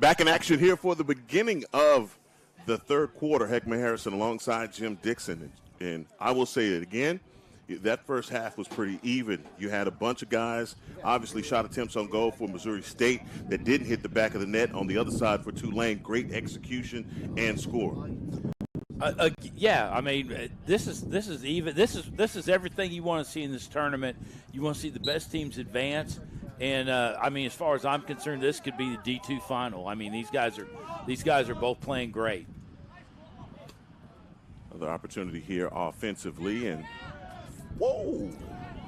Back in action here for the beginning of the third quarter. Heckman Harrison alongside Jim Dixon. And I will say it again, that first half was pretty even. You had a bunch of guys, obviously shot attempts on goal for Missouri State that didn't hit the back of the net. On the other side for Tulane, great execution and score. Yeah, I mean, this is even. This is everything you want to see in this tournament. You want to see the best teams advance, and I mean, as far as I'm concerned, this could be the D2 final. I mean, these guys are both playing great. Another opportunity here offensively, and whoa,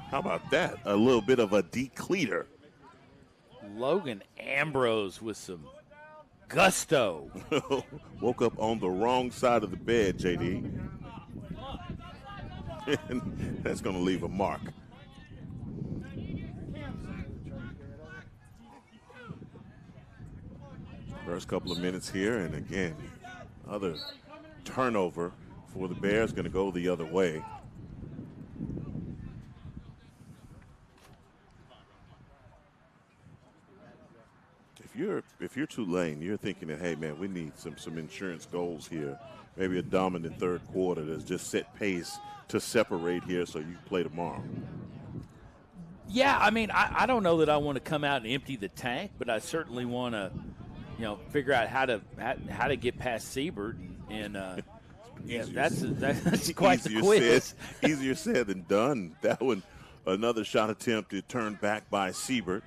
how about that? A little bit of a decleater. Logan Ambrose with some gusto. Woke up on the wrong side of the bed, JD. And that's going to leave a mark. First couple of minutes here, and again, other turnover for the Bears, going to go the other way. If you're Tulane, you're thinking that, hey man, we need some insurance goals here. Maybe a dominant third quarter that's just set pace to separate here so you can play tomorrow. Yeah, I mean, I don't know that I want to come out and empty the tank, but I certainly want to, figure out how to get past Siebert, and yeah, that's quite the quiz. Easier said than done. That one, another shot attempt, it turned back by Siebert.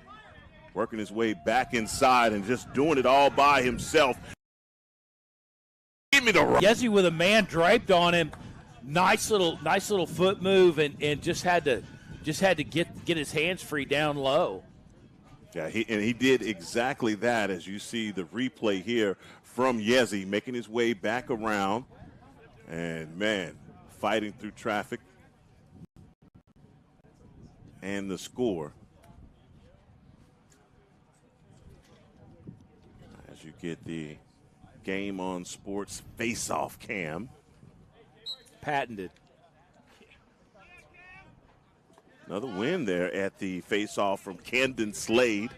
Working his way back inside and just doing it all by himself. Give me the right. Yezi with a man draped on him. Nice little foot move, and just had to get his hands free down low. Yeah, he did exactly that, as you see the replay here from Yezi making his way back around, and man, fighting through traffic, and the score. You get the Game on Sports face-off cam. Patented. Another win there at the face-off from Camden Slade.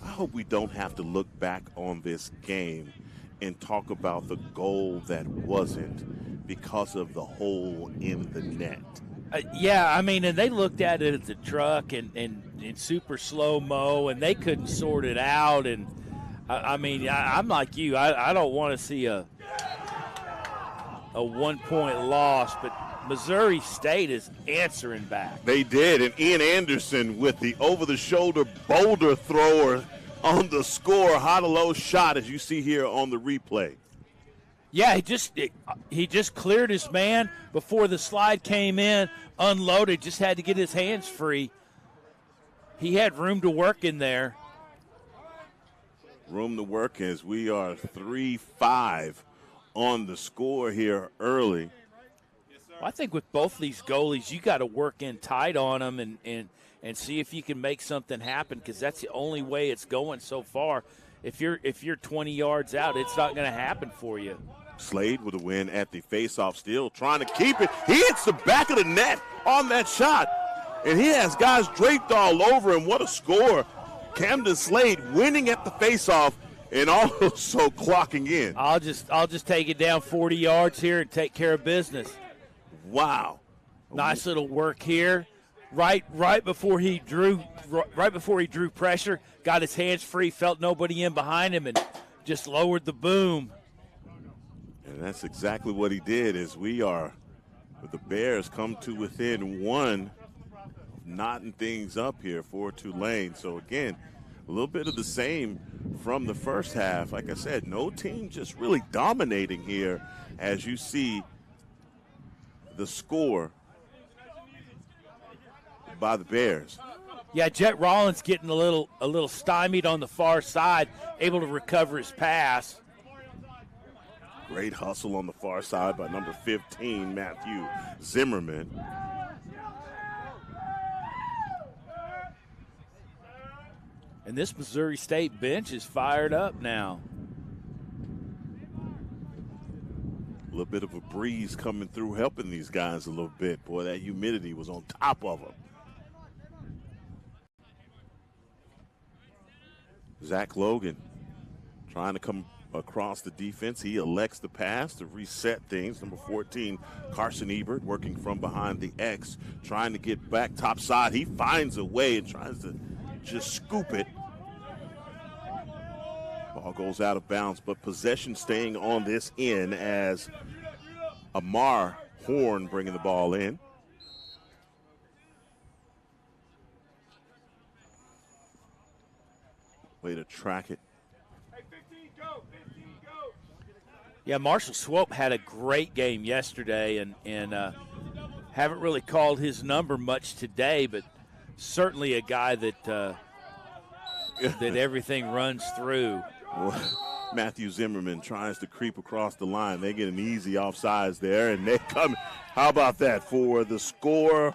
I hope we don't have to look back on this game and talk about the goal that wasn't because of the hole in the net. Yeah, I mean, and they looked at it at the truck and in super slow-mo, and they couldn't sort it out. And, I mean, I'm like you. I don't want to see a 1-point loss, but Missouri State is answering back. They did, and Ian Anderson with the over-the-shoulder boulder thrower on the score, high to low shot, as you see here on the replay. Yeah, he just cleared his man before the slide came in, unloaded, just had to get his hands free. He had room to work in there. Room to work as we are 3-5 on the score here early. Well, I think with both these goalies, you got to work in tight on them and see if you can make something happen, because that's the only way it's going so far. If you're 20 yards out, it's not going to happen for you. Slade with a win at the faceoff, still trying to keep it. He hits the back of the net on that shot, and he has guys draped all over him. What a score. Camden Slade winning at the faceoff and also clocking in. I'll just take it down 40 yards here and take care of business. Wow. Nice little work here. Right before he drew pressure, got his hands free, felt nobody in behind him, and just lowered the boom. And that's exactly what he did, as the Bears come to within one, knotting things up here for Tulane. So again, a little bit of the same from the first half. Like I said, no team just really dominating here, as you see the score by the Bears. Yeah, Jet Rollins getting a little stymied on the far side, able to recover his pass. Great hustle on the far side by number 15, Matthew Zimmerman. And this Missouri State bench is fired up now. A little bit of a breeze coming through, helping these guys a little bit. Boy, that humidity was on top of them. Zach Logan trying to come across the defense. He elects the pass to reset things. Number 14, Carson Ebert, working from behind the X, trying to get back top side. He finds a way and tries to just scoop it. Ball goes out of bounds, but possession staying on this end as Amar Horn bringing the ball in. Way to track it. Yeah, Marshall Swope had a great game yesterday, and haven't really called his number much today, but certainly a guy that that everything runs through. Matthew Zimmerman tries to creep across the line. They get an easy offsides there, and they come. How about that for the score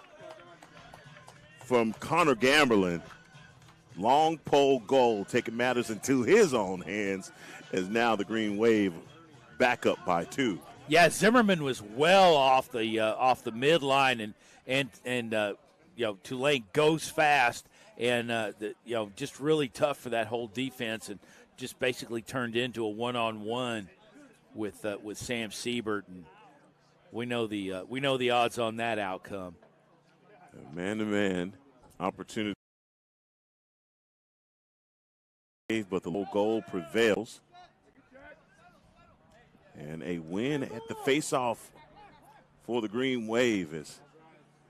from Connor Gamberlin? Long pole goal, taking matters into his own hands, as now the Green Wave back up by 2. Yeah, Zimmerman was well off the midline, and Tulane goes fast, and just really tough for that whole defense, and just basically turned into a one-on-one with Sam Siebert, and we know the odds on that outcome. Man-to-man opportunity, but the low goal prevails. And a win at the face-off for the Green Wave is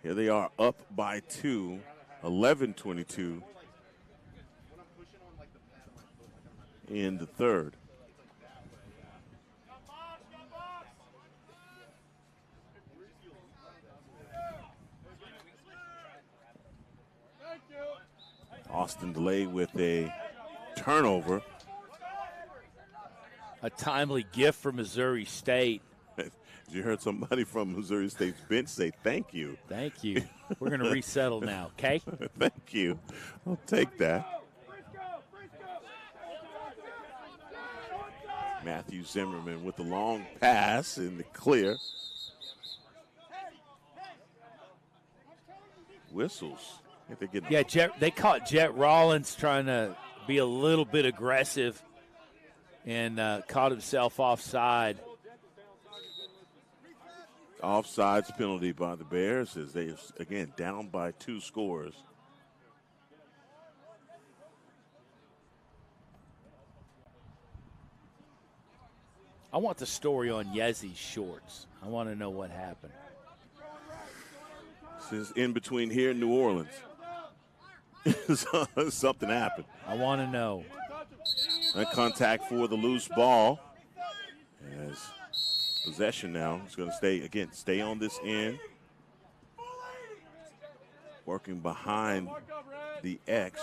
here they are up by 2, 11-22 in the third. Austin DeLay with a turnover. A timely gift for Missouri State. You heard somebody from Missouri State's bench say thank you. Thank you. We're going to resettle now, okay? Thank you. I'll take that. Matthew Zimmerman with the long pass in the clear. Whistles. I think they're getting they caught Jet Rollins trying to be a little bit aggressive and caught himself offside. Offsides penalty by the Bears as they, again, down by 2 scores. I want the story on Yezi's shorts. I want to know what happened. This is in between here and New Orleans. Something happened. I want to know. That contact for the loose ball. As possession now is going to stay on this end. Working behind the X.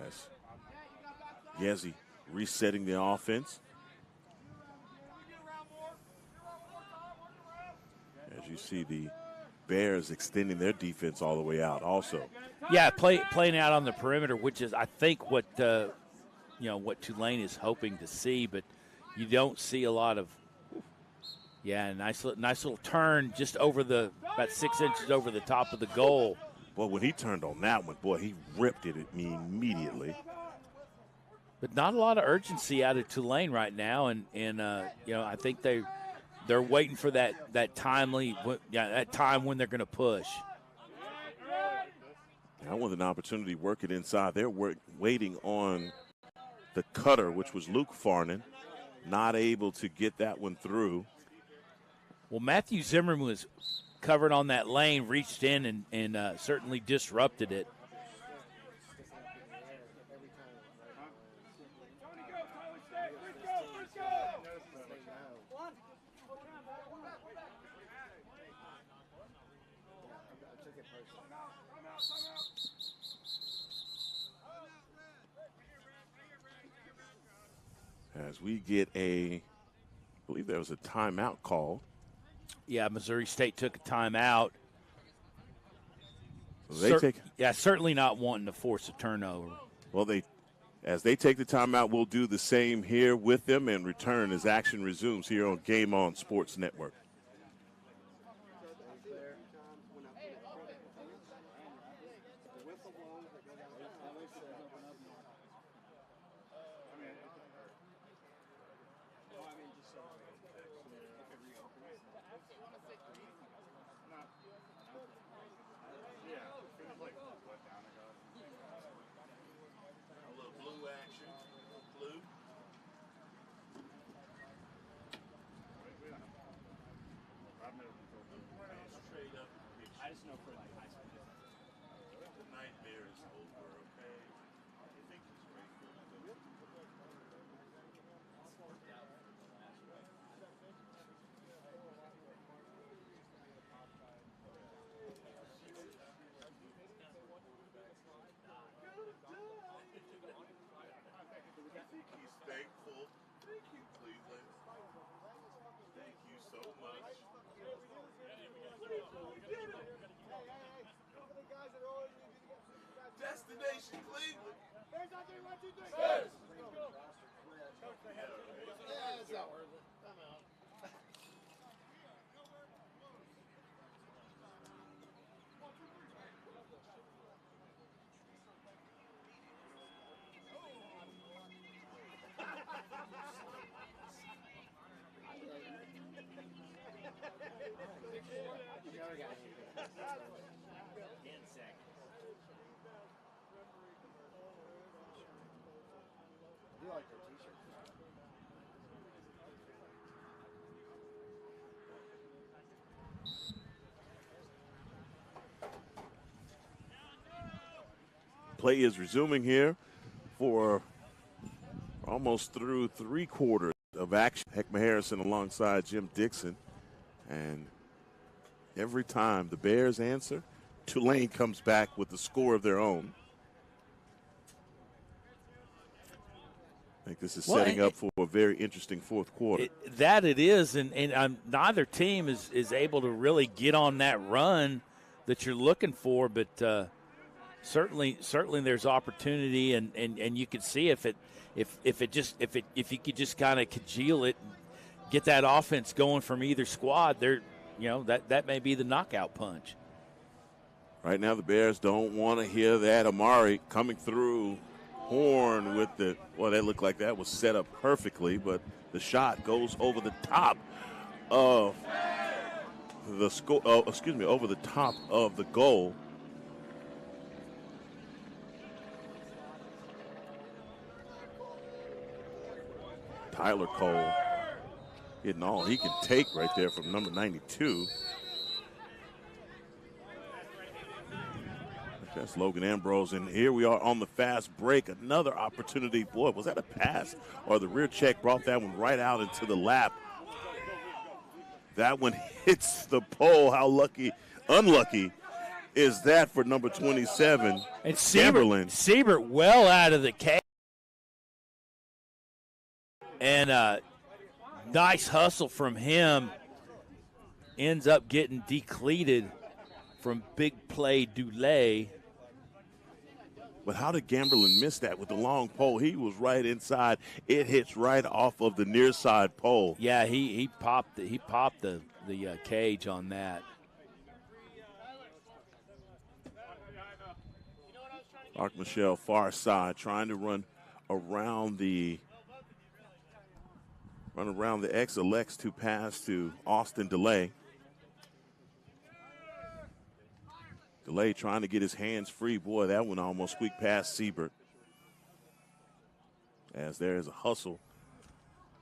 As Yezi resetting the offense. As you see the Bears extending their defense all the way out also. Yeah, playing out on the perimeter, which is, I think, what Tulane is hoping to see, but you don't see a lot of. Yeah, nice little turn just over about 6 inches over the top of the goal. Well, when he turned on that one, boy, he ripped it at me immediately. But not a lot of urgency out of Tulane right now, and I think they're waiting for that time when they're going to push. I want an opportunity to work it inside. They're waiting on the cutter, which was Luke Farnan, not able to get that one through. Well, Matthew Zimmerman was covered on that lane, reached in and certainly disrupted it. As we get I believe there was a timeout called. Yeah, Missouri State took a timeout. So certainly not wanting to force a turnover. Well, as they take the timeout, we'll do the same here with them and return as action resumes here on Game On Sports Network. Nation Cleveland. Yeah, it's not worth it. I'm out. The other guy hit it. 10 seconds. I do like their t-shirt. Play is resuming here for almost through 3/4 of action. Heckma Harrison alongside Jim Dixon. And every time the Bears answer, Tulane comes back with the score of their own. I think this is setting up for a very interesting fourth quarter. It is, and neither team is able to really get on that run that you're looking for, but certainly there's opportunity, and you can see if you could just kind of congeal it, and get that offense going from either squad, that may be the knockout punch. Right now, the Bears don't want to hear that. Amari coming through. Horn with that looked like that was set up perfectly, but the shot goes over the top of the over the top of the goal. Tyler Cole hitting all he can take right there from number 92. That's Logan Ambrose, and here we are on the fast break. Another opportunity. Boy, was that a pass or the rear check brought that one right out into the lap. That one hits the pole. How unlucky is that for number 27, and Chamberlain? Siebert well out of the cage. And nice hustle from him. Ends up getting decleated from big play Tulane. But how did Gamberlin miss that with the long pole? He was right inside. It hits right off of the near side pole. Yeah, he popped the cage on that. Mark Michelle far side trying to run around the X, elects to pass to Austin DeLay. DeLay trying to get his hands free. Boy, that one almost squeaked past Siebert. As there is a hustle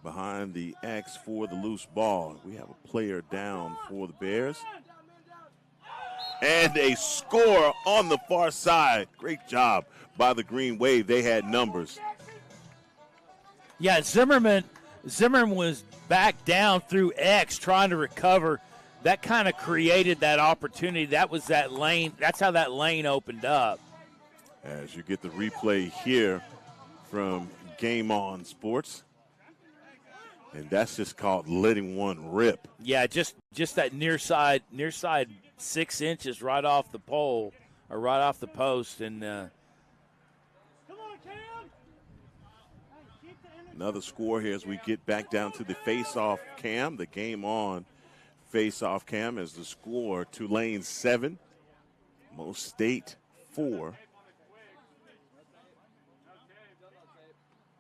behind the X for the loose ball. We have a player down for the Bears. And a score on the far side. Great job by the Green Wave. They had numbers. Yeah, Zimmerman was back down through X trying to recover. That kind of created that opportunity. That was that lane. That's how that lane opened up. As you get the replay here from Game On Sports. And that's just called letting one rip. Yeah, just that near side 6 inches right off the pole or right off the post. And another score here as we get back down to the face-off cam, the Game On face-off cam as the score, Tulane 7, Most State 4.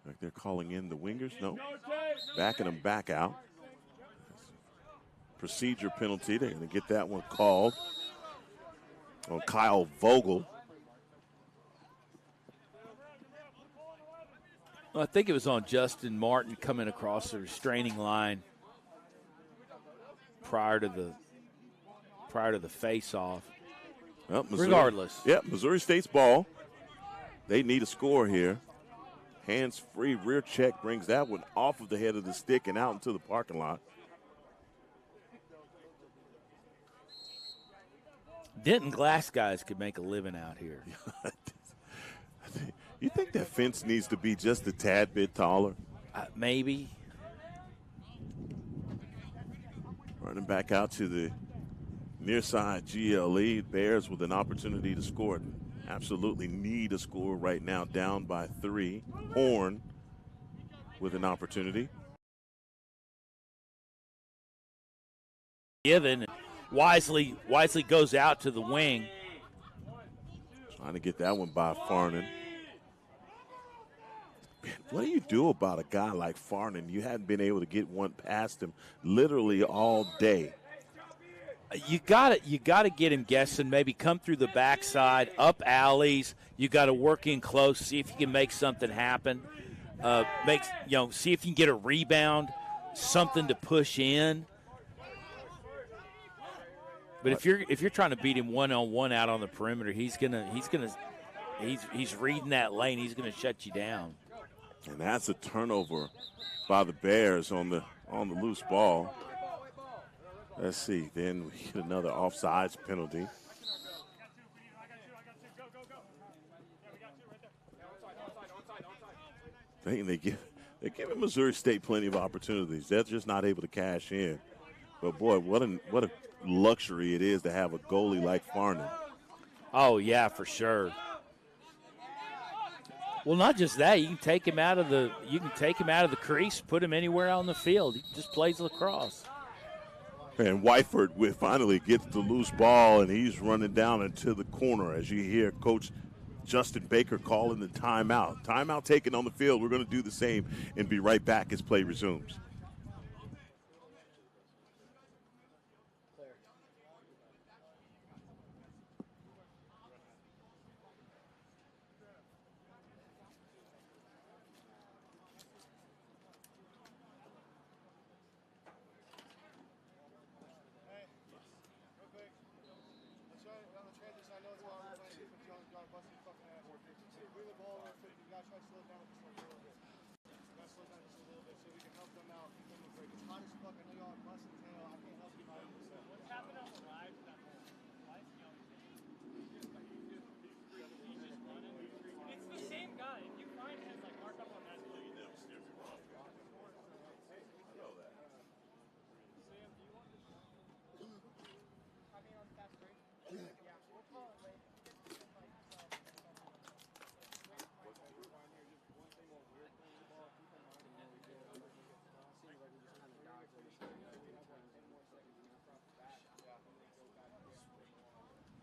Like they're calling in the wingers? No. Backing them back out. Procedure penalty. They're going to get that one called on Kyle Vogel. Well, I think it was on Justin Martin coming across the restraining line prior to the face-off. Well, regardless. Yep, Missouri State's ball. They need a score here. Hands-free rear check brings that one off of the head of the stick and out into the parking lot. Denton glass guys could make a living out here. You think that fence needs to be just a tad bit taller? Maybe. Running back out to the near side GLE. Bears with an opportunity to score absolutely need a score right now, down by 3. Horn with an opportunity. Given, wisely goes out to the wing. Trying to get that one by Farnan. Man, what do you do about a guy like Farnan? You hadn't been able to get one past him literally all day. You got to get him guessing. Maybe come through the backside, up alleys. You got to work in close, see if you can make something happen. See if you can get a rebound, something to push in. But if you're trying to beat him 1-on-1 out on the perimeter, he's reading that lane. He's gonna shut you down. And that's a turnover by the Bears on the loose ball. Let's see. Then we get another offsides penalty. They're giving Missouri State plenty of opportunities. They're just not able to cash in. But boy, what a luxury it is to have a goalie like Farnan. Oh yeah, for sure. Well, not just that. You can take him out of the crease, put him anywhere on the field. He just plays lacrosse. And Whiteford finally gets the loose ball, and he's running down into the corner as you hear Coach Justin Baker calling the timeout. Timeout taken on the field. We're going to do the same and be right back as play resumes.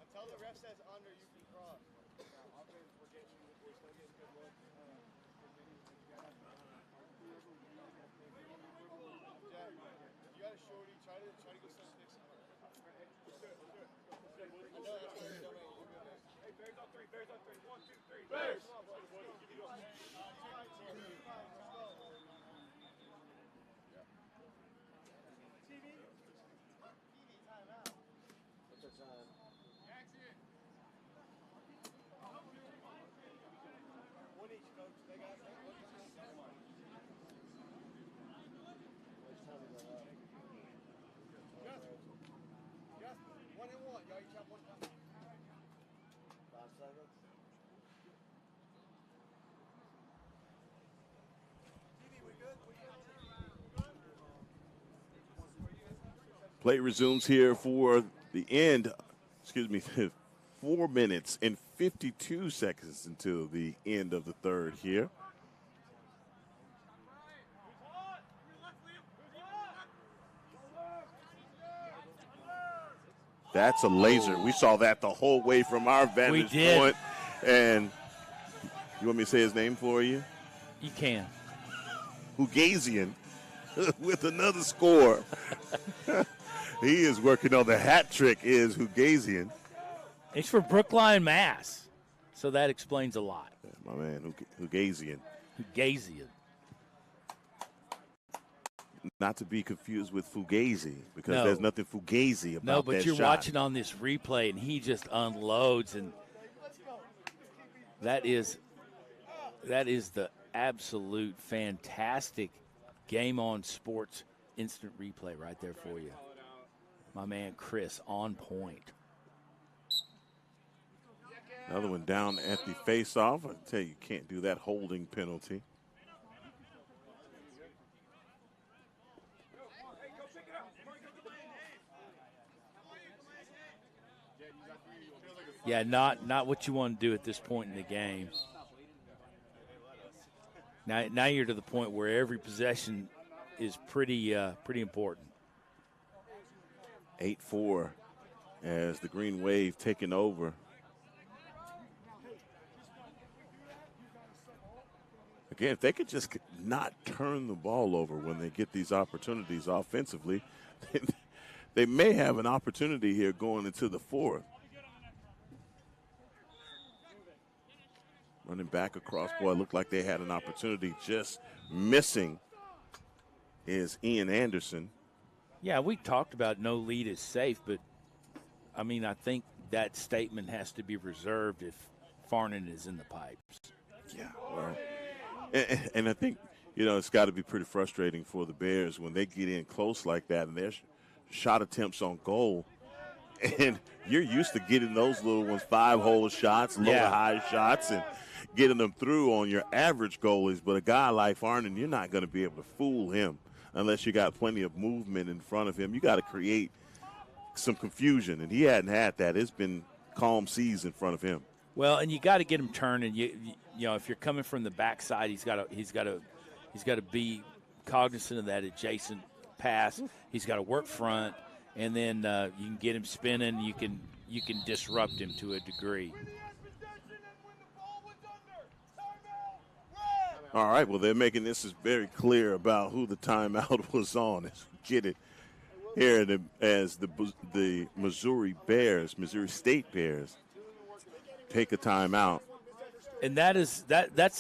Tell the ref says under, you can cross. We're still getting good look. You got a shorty, try to go some fix. Hey, Bears on 3, Bears on 3. 1, 2, 3. Bears! Play resumes here for the end, 4 minutes and 52 seconds until the end of the third here. That's a laser. We saw that the whole way from our vantage point. And you want me to say his name for you? You can. Hugazian with another score. He is working on the hat trick, is Hugazian. It's for Brookline, Mass. So that explains a lot. My man, Hugazian. Hugazian. Not to be confused with Fugazi, because there's nothing Fugazi about that. No, but you're shot. watching on this replay, and he just unloads, and that is the absolute fantastic Game On Sports instant replay right there for you. My man Chris on point. Another one down at the face-off. I tell you, can't do that holding penalty. Yeah, not what you want to do at this point in the game. Now you're to the point where every possession is pretty important. 8-4 as the Green Wave taking over. Again, if they could just not turn the ball over when they get these opportunities offensively, they may have an opportunity here going into the fourth. Running back across, boy, looked like they had an opportunity. Just missing is Ian Anderson. Yeah, we talked about no lead is safe, but, I mean, I think that statement has to be reserved if Farnan is in the pipes. Yeah, well, and I think, it's got to be pretty frustrating for the Bears when they get in close like that and there's shot attempts on goal. And you're used to getting those little ones, 5-hole shots, low-to-high shots, and getting them through on your average goalies. But a guy like Farnan, you're not going to be able to fool him unless you got plenty of movement in front of him. You got to create some confusion, and he hadn't had that. It's been calm seas in front of him. Well, and you got to get him turning. You know, if you're coming from the backside, he's got to be cognizant of that adjacent pass. He's got to work front, and then you can get him spinning. You can disrupt him to a degree. All right, well, they're making this is very clear about who the timeout was on. As we get it here as the Missouri State Bears, take a timeout. And that's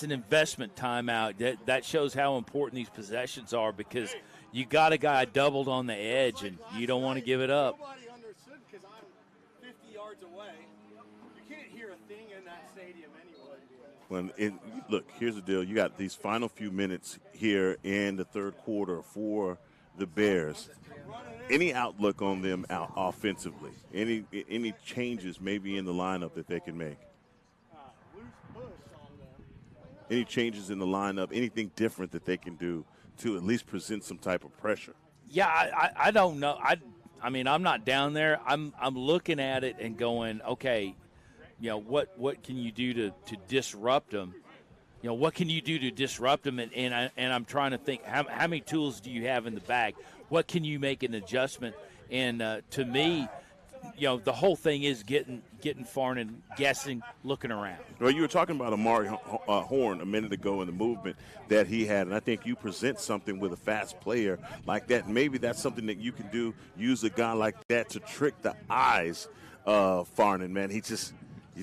an investment timeout. That shows how important these possessions are because you got a guy doubled on the edge, and you don't want to give it up. Nobody understood because I'm 50 yards away. You can't hear a thing in that stadium anyway. Look, here's the deal. You got these final few minutes here in the third quarter for the Bears. Any outlook on them offensively? Any changes maybe in the lineup that they can make? Any changes in the lineup? Anything different that they can do to at least present some type of pressure? Yeah, I don't know. I mean, I'm not down there. I'm looking at it and going, okay, you know, what can you do to disrupt them? You know, what can you do to disrupt them? And I'm trying to think, how many tools do you have in the bag? What can you make an adjustment? And to me, you know, the whole thing is getting Farnan guessing, looking around. Well, you were talking about Amari Horn a minute ago in the movement that he had, and I think you present something with a fast player like that. Maybe that's something that you can do, use a guy like that to trick the eyes of Farnan, man. You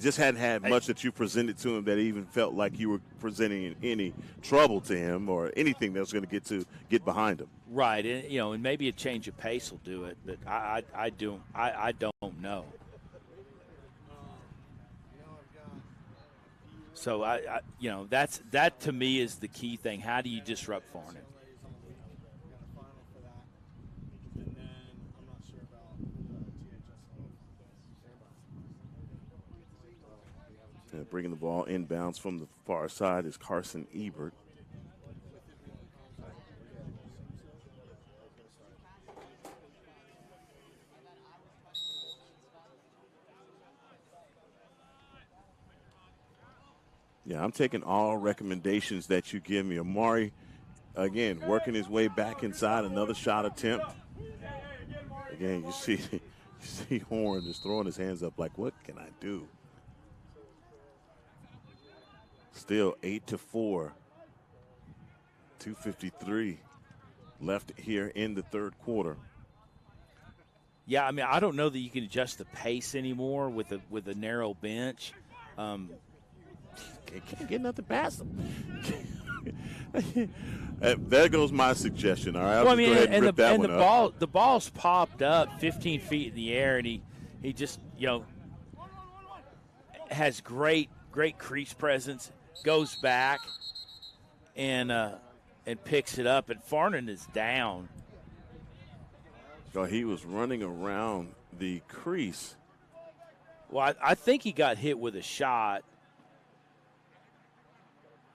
just hadn't had much that you presented to him that even felt like you were presenting any trouble to him or anything that was going to get behind him. Right, and you know, and maybe a change of pace will do it, but I don't know. So I you know, that to me is the key thing. How do you disrupt Farnan? Bringing the ball inbounds from the far side is Carson Ebert. Yeah, I'm taking all recommendations that you give me. Amari, again, working his way back inside, another shot attempt. Again, you see Horn just throwing his hands up like, what can I do? Still 8-4, 2:53 left here in the third quarter. Yeah, I mean, I don't know that you can adjust the pace anymore with a narrow bench. Can't get nothing past them. There goes my suggestion. All right, I'll just go ahead and rip that one up. The ball's popped up 15 feet in the air, and he just, you know, has great crease presence. Goes back and picks it up, and Farnan is down. So he was running around the crease. Well, I think he got hit with a shot.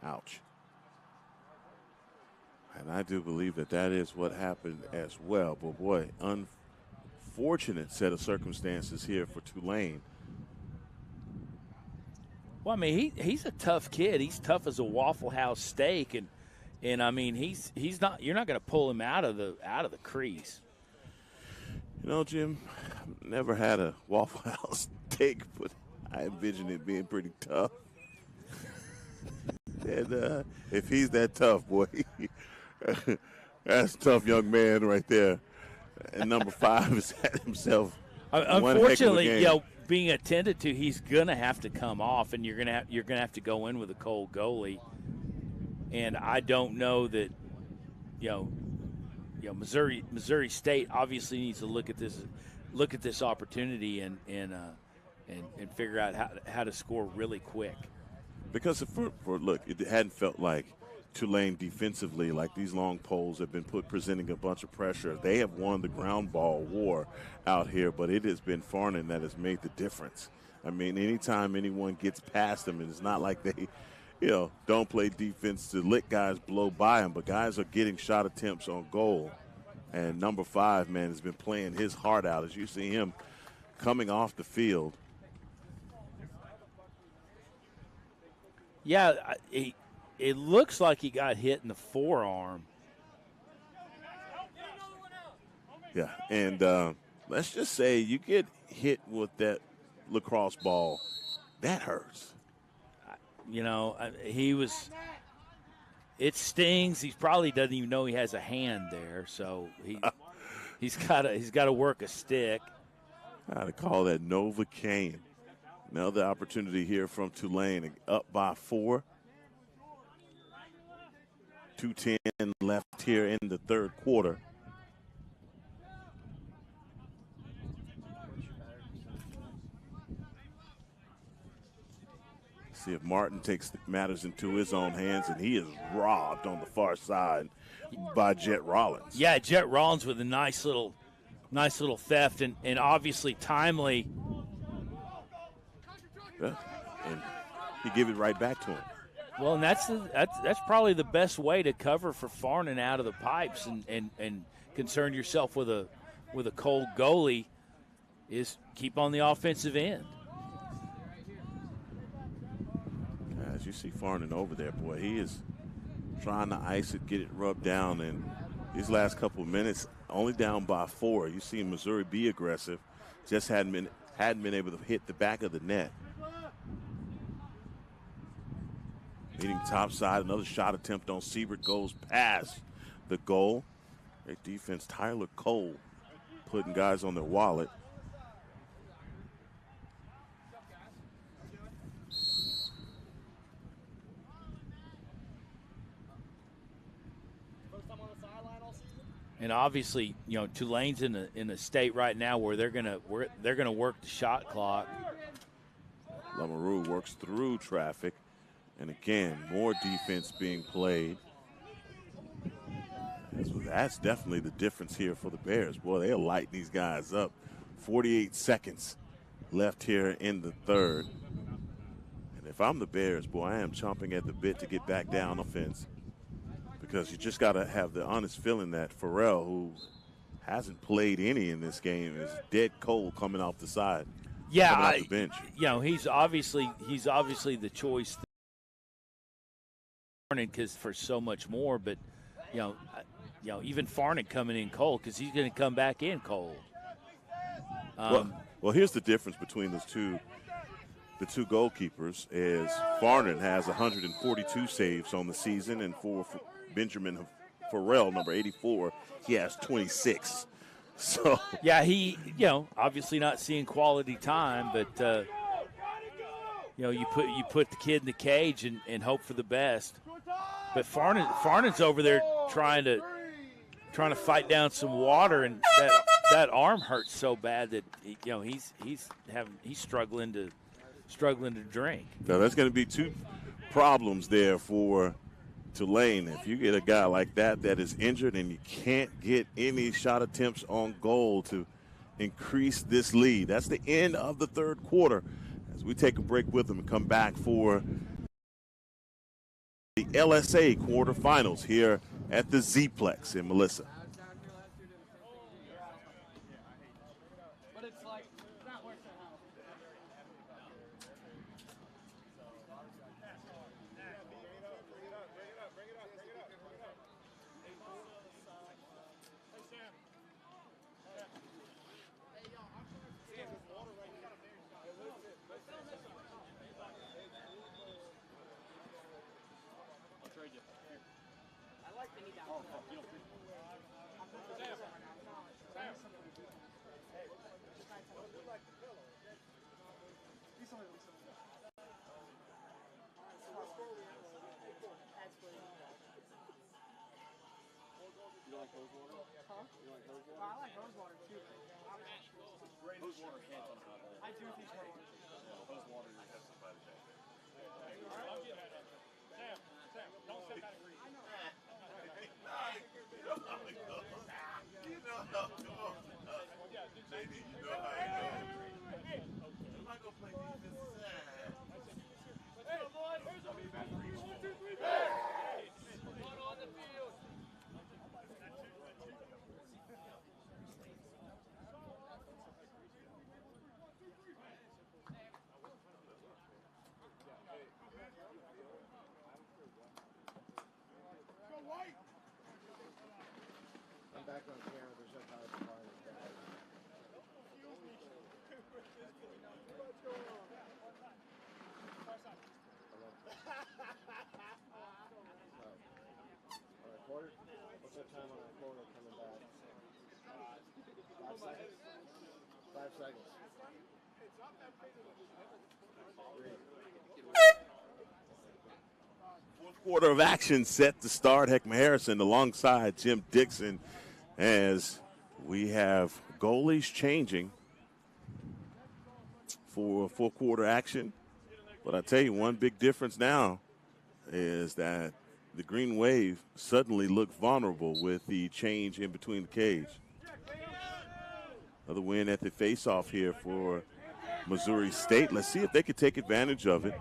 Ouch. And I do believe that is what happened as well. But, boy, unfortunate set of circumstances here for Tulane. Well, I mean, he's a tough kid. He's tough as a Waffle House steak, and I mean, he's not. You're not going to pull him out of the crease. You know, Jim, I've never had a Waffle House steak, but I envision it being pretty tough. And if he's that tough, boy, that's a tough young man right there. And number 5 has had himself. Unfortunately, being attended to, he's gonna have to come off, and you're gonna have to go in with a cold goalie. And I don't know that, Missouri State obviously needs to look at this opportunity and figure out how to score really quick. Because look, it hadn't felt like Tulane defensively, like these long poles have been presenting a bunch of pressure. They have won the ground ball war out here, but it has been Farnan that has made the difference. I mean, anytime anyone gets past them, and it's not like they, don't play defense to let guys blow by them, but guys are getting shot attempts on goal. And number 5, man, has been playing his heart out as you see him coming off the field. Yeah, it looks like he got hit in the forearm. Yeah, and let's just say you get hit with that lacrosse ball, that hurts. It stings. He probably doesn't even know he has a hand there, so he's got to work a stick. I call that Novocaine. Another opportunity here from Tulane, up by 4. 2:10 left here in the third quarter. See if Martin takes matters into his own hands, and he is robbed on the far side by Jet Rollins. Yeah, Jet Rollins with a nice little theft, and obviously timely. Yeah, and he gave it right back to him. Well, and that's probably the best way to cover for Farnan out of the pipes and concern yourself with a cold goalie is keep on the offensive end. As you see Farnan over there, boy, he is trying to ice it, get it rubbed down, and these last couple of minutes only down by 4. You see Missouri be aggressive, just hadn't been able to hit the back of the net. Hitting top side, another shot attempt on Siebert goes past the goal. Great defense, Tyler Cole putting guys on their wallet. And obviously, Tulane's in a state right now where they're gonna work the shot clock. Lamoureux works through traffic. And again, more defense being played. That's definitely the difference here for the Bears. Boy, they'll light these guys up. 48 seconds left here in the third. And if I'm the Bears, boy, I am chomping at the bit to get back down offense. Because you just got to have the honest feeling that Farrell, who hasn't played any in this game, is dead cold coming off the side. Yeah, coming off the bench. He's obviously the choice. Because for so much more, but even Farnan coming in cold because he's going to come back in cold. Well, here's the difference between the two goalkeepers is Farnan has 142 saves on the season, and for Benjamin Farrell, number 84, he has 26. So yeah, he obviously not seeing quality time, but you put the kid in the cage and hope for the best. But Farnan's over there trying to fight down some water, and that arm hurts so bad that he's struggling to drink. Now there's going to be 2 problems there for Tulane. If you get a guy like that is injured and you can't get any shot attempts on goal to increase this lead. That's the end of the third quarter. As we take a break with them and come back for the LSA quarterfinals here at the Z-Plex in Melissa. it's like not worth it. You like hose water? Huh? You like hose water? I like hose water too. Hose water can't on hot water. I do think hose water. Yeah, hose water you have somebody there. Sam, don't sit back. I know. You know how it goes. JD, you know how it goes. I'm not going to play defense. Hey, boys, here's a defense for you. 1, 2, 3, go! One on the field. I'm back on camera. There's no power supply in this guy. On recorder? What's our time on recorder coming back? 5 seconds? 5 seconds. 3. Fourth quarter of action set to start. Heckma Harrison alongside Jim Dixon as we have goalies changing for fourth quarter action. But I tell you, one big difference now is that the Green Wave suddenly look vulnerable with the change in between the cage. Another win at the face-off here for Missouri State. Let's see if they can take advantage of it.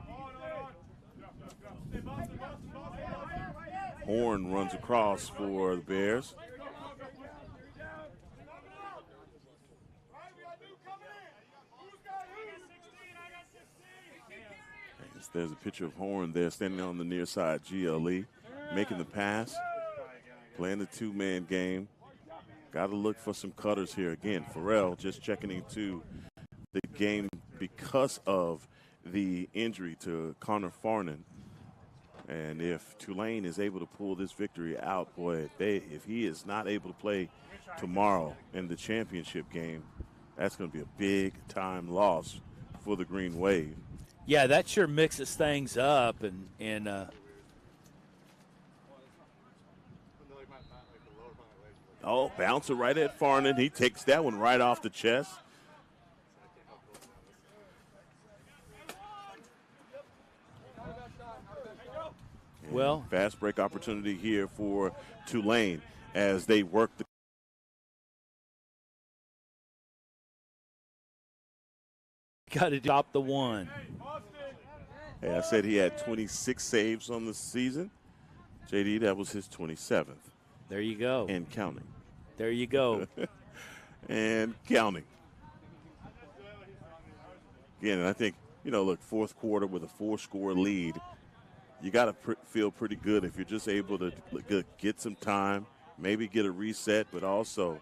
Horn runs across for the Bears. There's a picture of Horn there standing on the near side. GLE making the pass, playing the two-man game. Got to look for some cutters here. Again, Farrell just checking into the game because of the injury to Connor Farnan. And if Tulane is able to pull this victory out, boy, if he is not able to play tomorrow in the championship game, that's going to be a big-time loss for the Green Wave. Yeah, that sure mixes things up, and oh, bouncer right at Farnan. He takes that one right off the chest. Well, fast break opportunity here for Tulane as they work the. Got to stop the one. Hey, I said he had 26 saves on the season. JD, that was his 27th. There you go. And counting. There you go. And counting. Again, I think, look, fourth quarter with a 4-score lead, you got to feel pretty good if you're just able to get some time, maybe get a reset, but also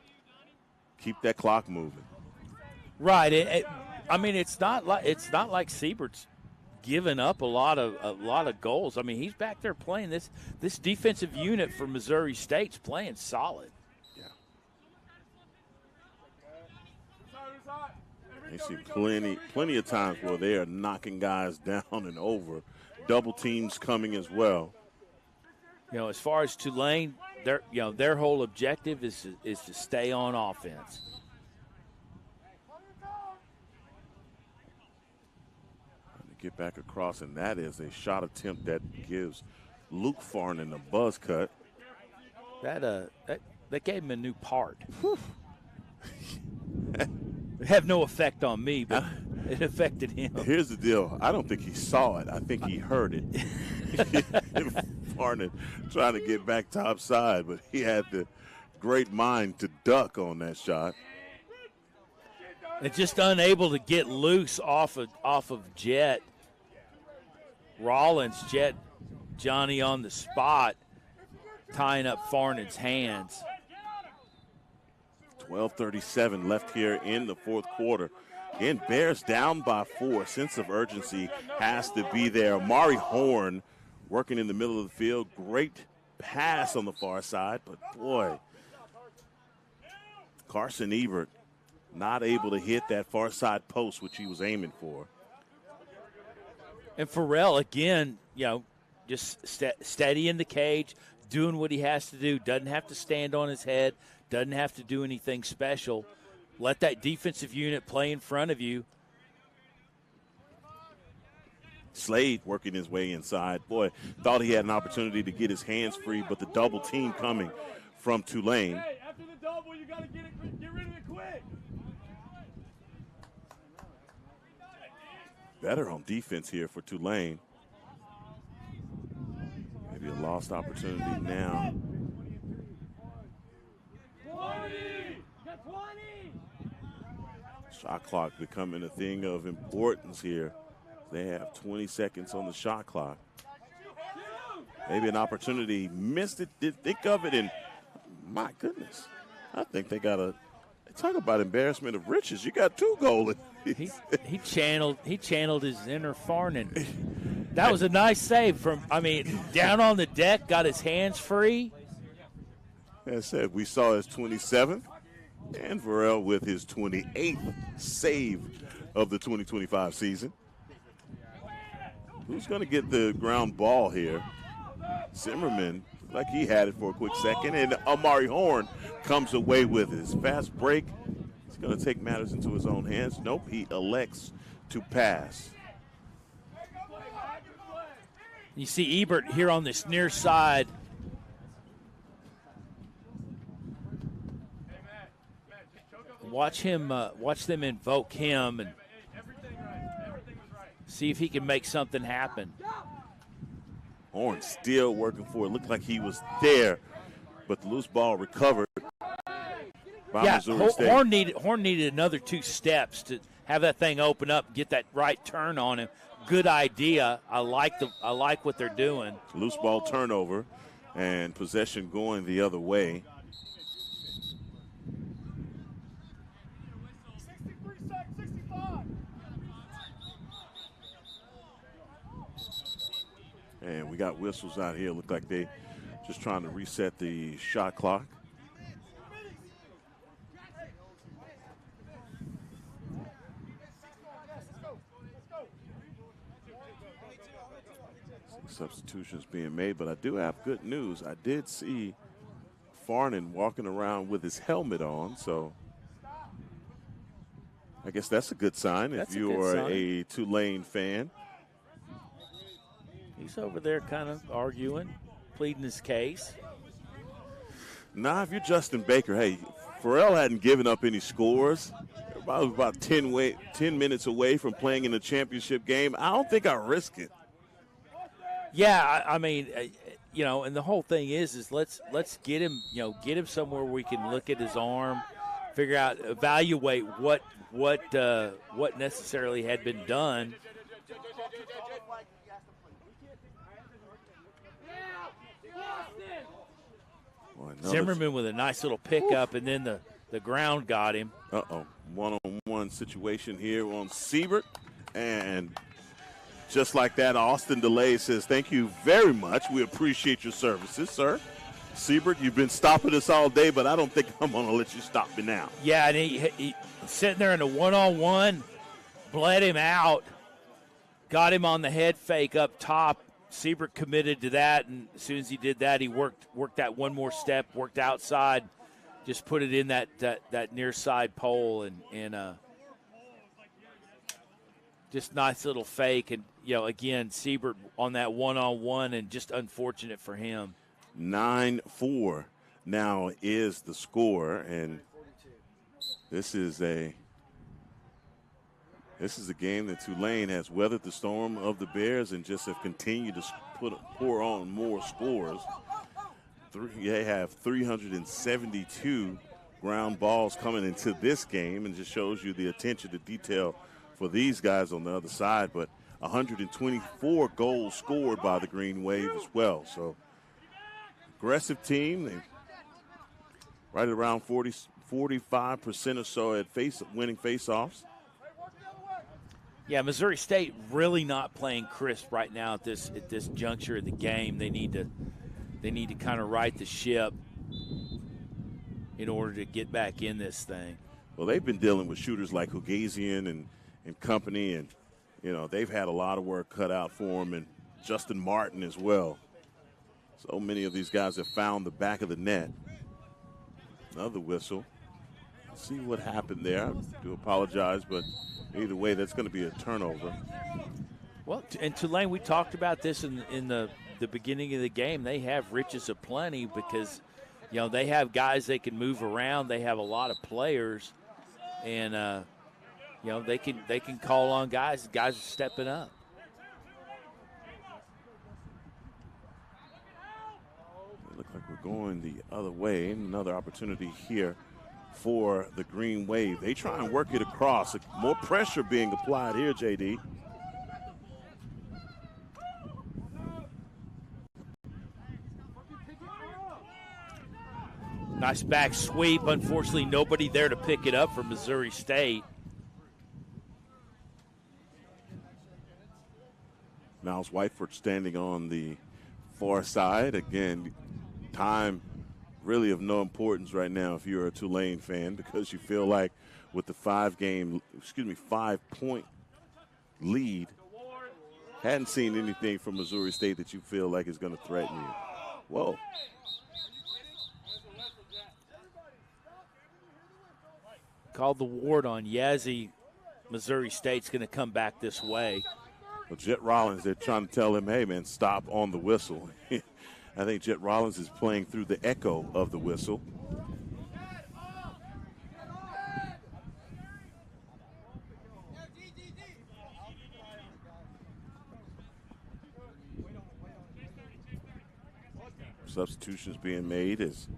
keep that clock moving. Right. It's not like Siebert's given up a lot of goals. I mean, he's back there playing this defensive unit for Missouri State's playing solid. Yeah. You see plenty of times where they are knocking guys down and over. Double teams coming as well. As far as Tulane, their whole objective is to stay on offense. Get back across, and that is a shot attempt that gives Luke Farnan a buzz cut. That gave him a new part. It had no effect on me, but it affected him. Here's the deal. I don't think he saw it. I think he heard it. Farnan trying to get back topside, but he had the great mind to duck on that shot. And just unable to get loose off of Jet. Rollins, Jet, Johnny on the spot, tying up Farnon's hands. 12:37 left here in the fourth quarter. Again, Bears down by 4. Sense of urgency has to be there. Amari Horn working in the middle of the field. Great pass on the far side, but boy, Carson Ebert not able to hit that far side post, which he was aiming for. And Farrell, again, just steady in the cage, doing what he has to do. Doesn't have to stand on his head. Doesn't have to do anything special. Let that defensive unit play in front of you. Slade working his way inside. Boy, thought he had an opportunity to get his hands free, but the double team coming from Tulane. Hey, after the double, you got to get rid of it quick. Better on defense here for Tulane. Maybe a lost opportunity now. 20! Got 20! Shot clock becoming a thing of importance here. They have 20 seconds on the shot clock. Maybe an opportunity, missed it, didn't think of it, and my goodness, I think they got talk about embarrassment of riches. You got 2 goalies. He channeled his inner Farnon. That was a nice save down on the deck, got his hands free. As I said, we saw his 27th, and Farrell with his 28th save of the 2025 season. Who's going to get the ground ball here? Zimmerman, like he had it for a quick second, and Amari Horn comes away with his fast break. He's going to take matters into his own hands. Nope, he elects to pass. You see Ebert here on this near side. Watch them invoke him and see if he can make something happen. Horn still working for it. Looked like he was there, but the loose ball recovered by Missouri State. Horn needed another 2 steps to have that thing open up, get that right turn on him. Good idea. I like what they're doing. Loose ball turnover and possession going the other way. 65. And we got whistles out here. Look like they just trying to reset the shot clock. Substitutions being made, but I do have good news. I did see Farnon walking around with his helmet on, so I guess that's a good sign if you are a Tulane fan. He's over there kind of arguing, pleading his case. Nah, if you're Justin Baker, hey, Farrell hadn't given up any scores. I was about 10 minutes away from playing in a championship game. I don't think I risk it. Yeah, and the whole thing is let's get him, get him somewhere where we can look at his arm, figure out, evaluate what necessarily had been done. Zimmerman with a nice little pickup, and then the ground got him. One-on-one situation here on Siebert, and just like that, Austin DeLay says, "Thank you very much. We appreciate your services, sir." Siebert, you've been stopping us all day, but I don't think I'm going to let you stop me now. Yeah, and he sitting there in a one-on-one, bled him out, got him on the head fake up top. Siebert committed to that, and as soon as he did that, he worked that one more step, worked outside, just put it in that near side pole, and just nice little fake. And, again, Siebert on that one-on-one, and just unfortunate for him. 9-4 now is the score, and this is a game that Tulane has weathered the storm of the Bears and just have continued to pour on more scores. They have 372 ground balls coming into this game, and just shows you the attention to detail for these guys on the other side. But 124 goals scored by the Green Wave as well. So aggressive team. They right around 45% or so at winning face-offs. Yeah, Missouri State really not playing crisp right now at this juncture of the game. They need to kind of right the ship in order to get back in this thing. Well, they've been dealing with shooters like Hugazian and company, and they've had a lot of work cut out for them, and Justin Martin as well. So many of these guys have found the back of the net. Another whistle. Let's see what happened there. I do apologize, but either way, that's going to be a turnover. Well, and Tulane, we talked about this in the beginning of the game. They have riches aplenty because, they have guys they can move around. They have a lot of players, and they can call on guys. Guys are stepping up. It looks like we're going the other way. Another opportunity here for the Green Wave. They try and work it across. More pressure being applied here, JD. Nice back sweep. Unfortunately, nobody there to pick it up for Missouri State. Miles Whiteford standing on the far side. Again, time really of no importance right now if you're a Tulane fan, because you feel like with the 5-point lead, hadn't seen anything from Missouri State that you feel like is going to threaten you. Whoa. Called the ward on Yazzie. Missouri State's going to come back this way. Well, Jet Rollins, they're trying to tell him, hey, man, stop on the whistle. I think Jet Rollins is playing through the echo of the whistle. Substitutions being made as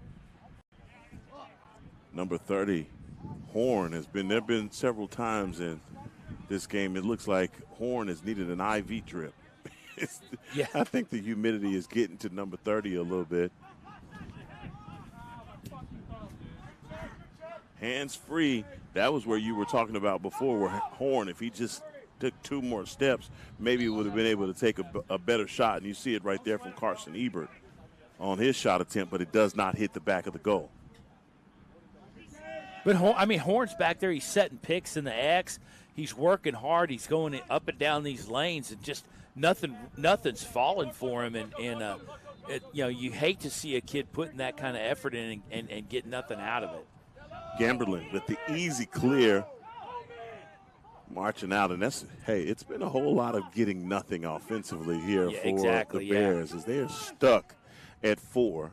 number 30, Horn, there have been several times in this game it looks like Horn has needed an IV drip. Yeah. I think the humidity is getting to number 30 a little bit. Hands free. That was where you were talking about before, where Horn, if he just took 2 more steps, maybe would have been able to take a better shot. And you see it right there from Carson Ebert on his shot attempt, but it does not hit the back of the goal. But, Horn's back there. He's setting picks in the X. He's working hard. He's going up and down these lanes, and just nothing's falling for him. And you hate to see a kid putting that kind of effort in and get nothing out of it. Gamberlin with the easy clear, marching out. And it's been a whole lot of getting nothing offensively here for the Bears as they are stuck at 4.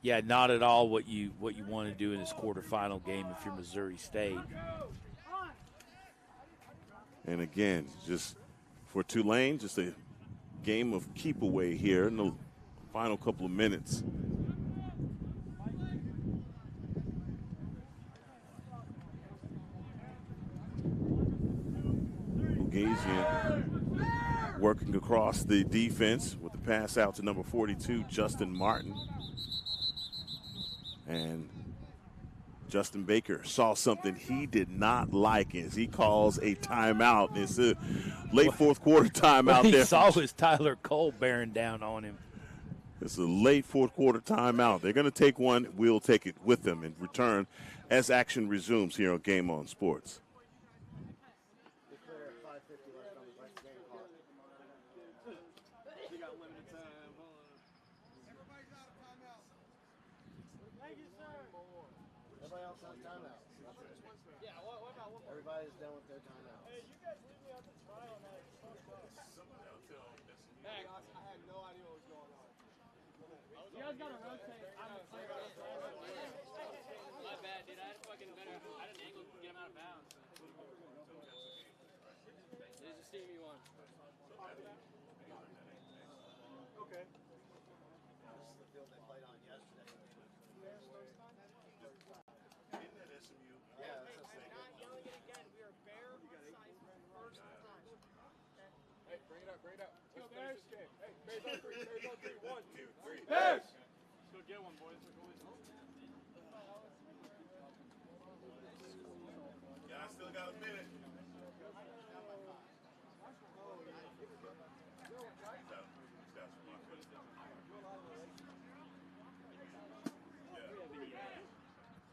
Yeah, not at all what you want to do in this quarterfinal game if you're Missouri State. And again, just for Tulane, just a game of keep away here in the final couple of minutes. Hugazian working across the defense with the pass out to number 42, Justin Martin. And Justin Baker saw something he did not like as he calls a timeout. It's a late fourth quarter timeout What there. he saw was Tyler Cole bearing down on him. It's a late fourth quarter timeout. They're going to take one. We'll take it with them and return as action resumes here on Game On Sports. Everybody's done with their timeout. Hey, you guys leave me out to try on that. Hey, I had no idea what was going on. You guys gotta rotate. My bad, dude. I had an angle to get him out of bounds. There's a steamy one. Okay. field they played on yesterday. Yeah, that's what I'm saying. Not yelling it again. We are bare size first time. Hey, bring it up, bring it up. Let's finish this game. Hey, Bears on three, Bears on three. 1, 2, 3. Bears! Let's go get one, boys. Yeah, I still got a minute.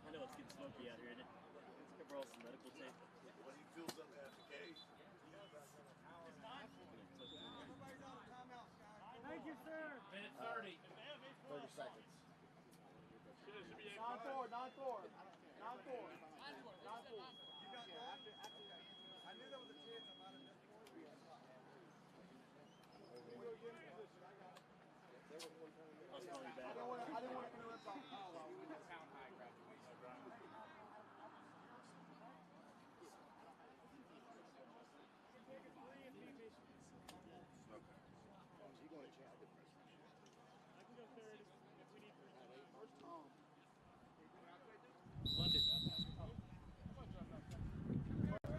I know it's getting smoky out here, isn't it? Let's cover all some medical tape. When he fills up half the cage. Thank you, sir. Minute 30. 30 seconds. Non-Thor. Non-Thor. You got that? I knew there was a chance I might have missed one. I'll call you back. I didn't want to interrupt.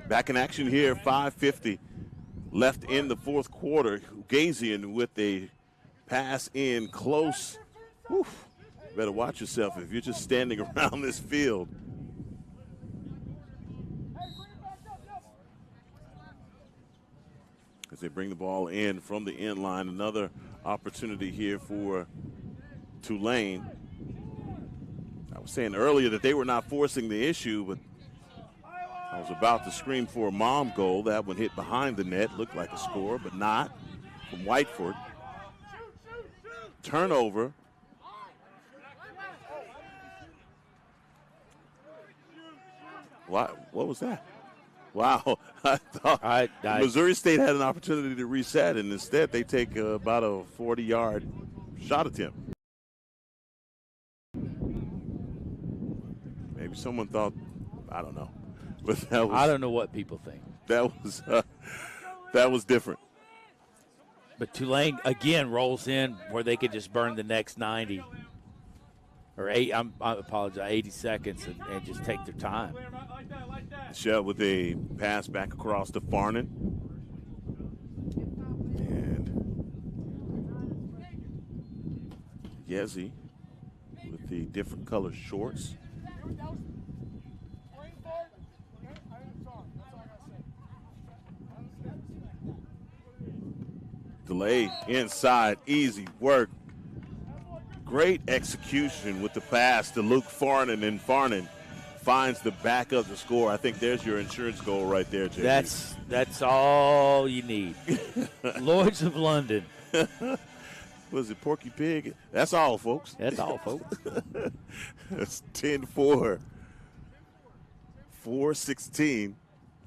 Back in action here, 5:50 left in the fourth quarter. Gazian with a pass in close. Whew. Better watch yourself if you're just standing around this field. As they bring the ball in from the end line, another opportunity here for Tulane. I was saying earlier that they were not forcing the issue, but I was about to scream for a mom goal. That one hit behind the net, looked like a score, but not from Whiteford. Turnover. What was that? Wow. I thought Missouri State had an opportunity to reset, and instead they take about a 40-yard shot attempt. Maybe someone thought, I don't know. But that was, I don't know what people think. That was different. But Tulane, again, rolls in where they could just burn the next 90. Or I apologize, 80 seconds and just take their time. Shell with a pass back across to Farnan. And Yezi with the different color shorts. Delay inside, easy work. Great execution with the pass to Luke Farnan, and Farnan finds the back of the score. I think there's your insurance goal right there, JD. That's all you need. Lloyd's of London. Was it Porky Pig? That's all, folks. That's all, folks. It's 10-4. 4-16.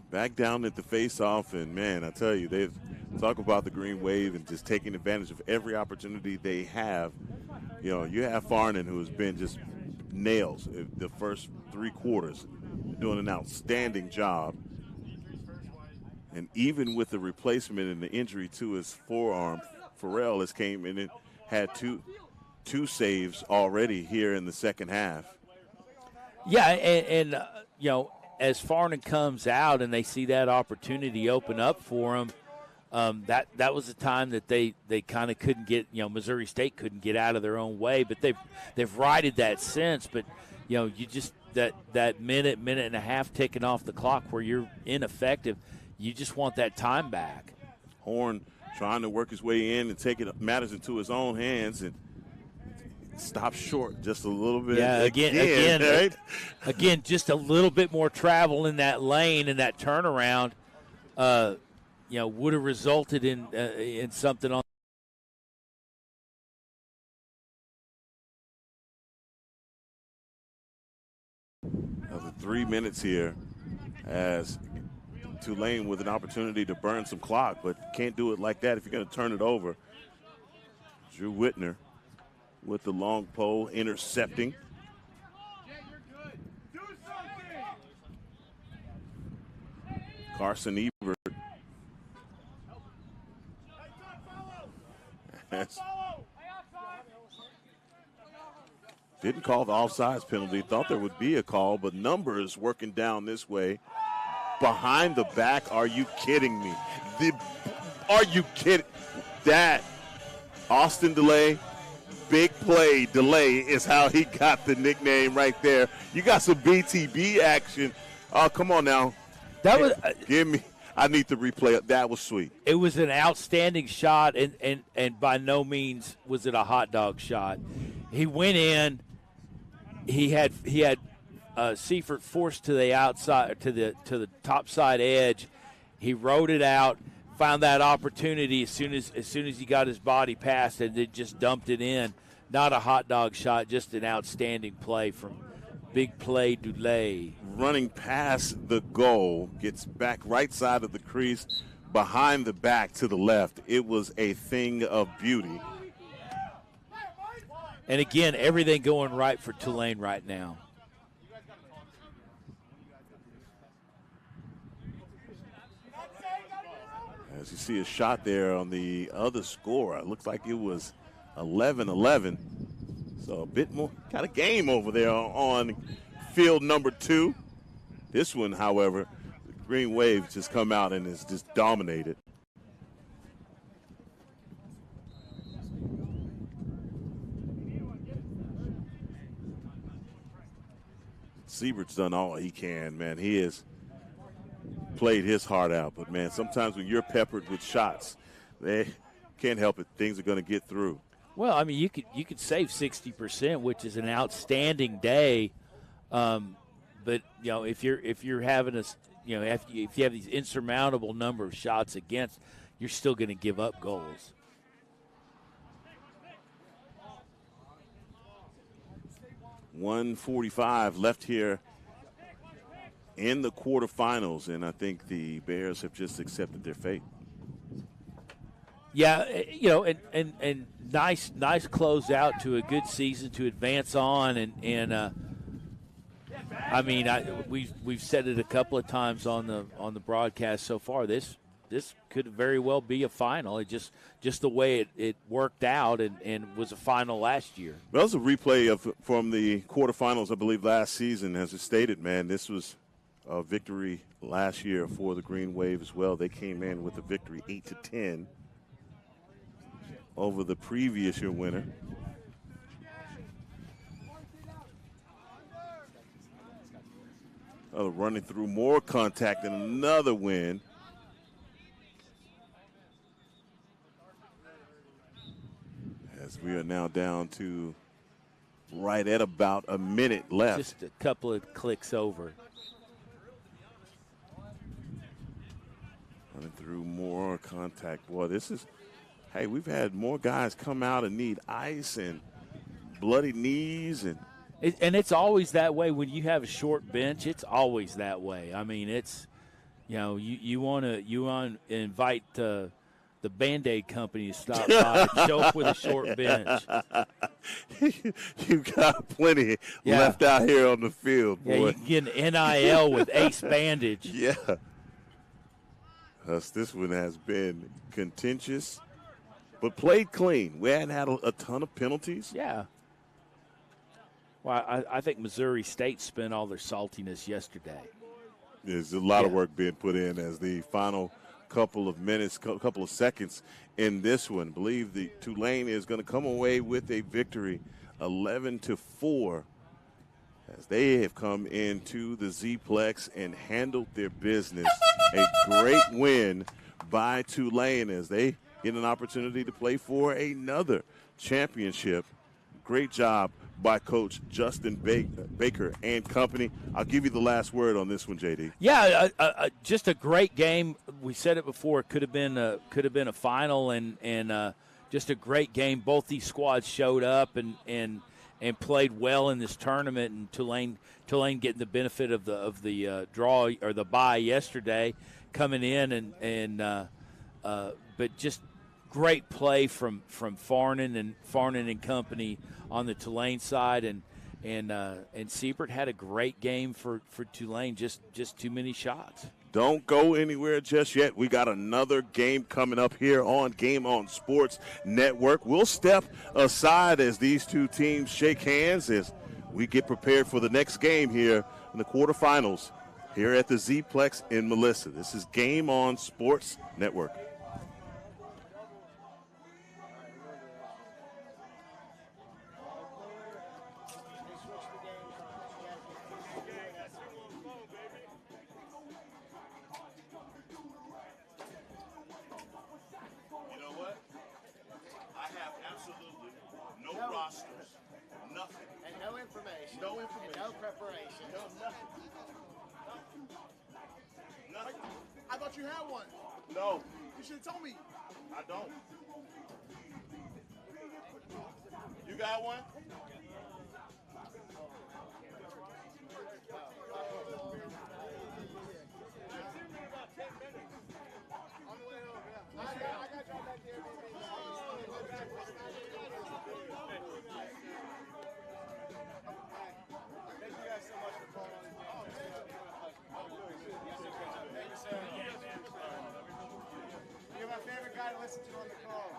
Back down at the face-off, and, man, I tell you, they've talk about the Green Wave and just taking advantage of every opportunity they have. You know, you have Farnan, who has been just nails the first three quarters, doing an outstanding job. And even with the replacement and the injury to his forearm, Farrell has came in and had two saves already here in the second half. Yeah, and you know, as Farnan comes out and they see that opportunity open up for him, that was the time that they kind of couldn't get, you know, Missouri State couldn't get out of their own way, but they've righted that since. But you know, you just that minute and a half ticking off the clock where you're ineffective, you just want that time back. Horn trying to work his way in and take matters into his own hands and stop short just a little bit. Yeah, again, right? Again, just a little bit more travel in that lane and that turnaround. You know, would have resulted in something on. Another 3 minutes here as Tulane with an opportunity to burn some clock, but can't do it like that if you're going to turn it over. Drew Whitner with the long pole intercepting. Carson Ebert. Didn't call the offsides penalty. Thought there would be a call, but numbers working down this way. Behind the back, are you kidding me? Are you kidding? That Austin Delay, big play delay is how he got the nickname right there. You got some BTB action. Oh, come on now. That was give me. I need to replay it. That was sweet. It was an outstanding shot, and by no means was it a hot dog shot. He went in. He had Seifert forced to the outside, to the top side edge. He rode it out, found that opportunity as soon as he got his body past, and then just dumped it in. Not a hot dog shot, just an outstanding play from Big Play Dulay. Running past the goal, gets back right side of the crease, behind the back to the left. It was a thing of beauty. And again, everything going right for Tulane right now. As you see a shot there on the other score, it looks like it was 11-11. So a bit more kind of game over there on field number 2. This one, however, the Green Wave just come out and is just dominated. Siebert's done all he can, man. He has played his heart out. But, man, sometimes when you're peppered with shots, they can't help it. Things are going to get through. Well, I mean, you could save 60%, which is an outstanding day. But if you're having if you have these insurmountable number of shots against, you're still going to give up goals. .145 left here in the quarterfinals, and I think the Bears have just accepted their fate. Yeah, and nice close out to a good season to advance on, and I mean, we've said it a couple of times on the broadcast so far. This could very well be a final. It just the way it worked out and was a final last year. Well, that was a replay from the quarterfinals, I believe, last season. As it stated, man, this was a victory last year for the Green Wave as well. They came in with a victory 8-10 over the previous year winner. Running through more contact and another win. As we are now down to right at about a minute left. Just a couple of clicks over. Running through more contact. Boy, hey, we've had more guys come out and need ice and bloody knees and it's always that way when you have a short bench. It's always that way. I mean, it's you want to invite the Band-Aid company to stop by and show up with a short bench. You got plenty left out here on the field, boy. Yeah, you can get an NIL with Ace Bandage. Yeah. This one has been contentious, but played clean. We hadn't had a ton of penalties. Yeah. Well, I think Missouri State spent all their saltiness yesterday. There's a lot of work being put in as the final couple of minutes, couple of seconds in this one. I believe the Tulane is going to come away with a victory 11-4 as they have come into the Z-Plex and handled their business. A great win by Tulane as they get an opportunity to play for another championship. Great job by Coach Justin Baker and company. I'll give you the last word on this one, JD. Yeah, just a great game. We said it before. It could have been a final, and just a great game. Both these squads showed up and played well in this tournament. And Tulane getting the benefit of the draw or the bye yesterday, coming in but just great play from Farnan and company on the Tulane side, and And Siebert had a great game for Tulane. Just too many shots. Don't go anywhere just yet. We got another game coming up here on Game On Sports Network. We'll step aside as these two teams shake hands as we get prepared for the next game here in the quarterfinals here at the Z-Plex in Melissa. This is Game On Sports Network. I thought you had one. No, You should have told me. I don't. You got one? On the way home, yeah. I got y'all back there. Thank you guys so much for calling on the game. Thank you, sir. You're my favorite guy to listen to on the call.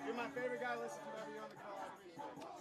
You're my favorite guy to listen to whenever you're on the call. I appreciate it.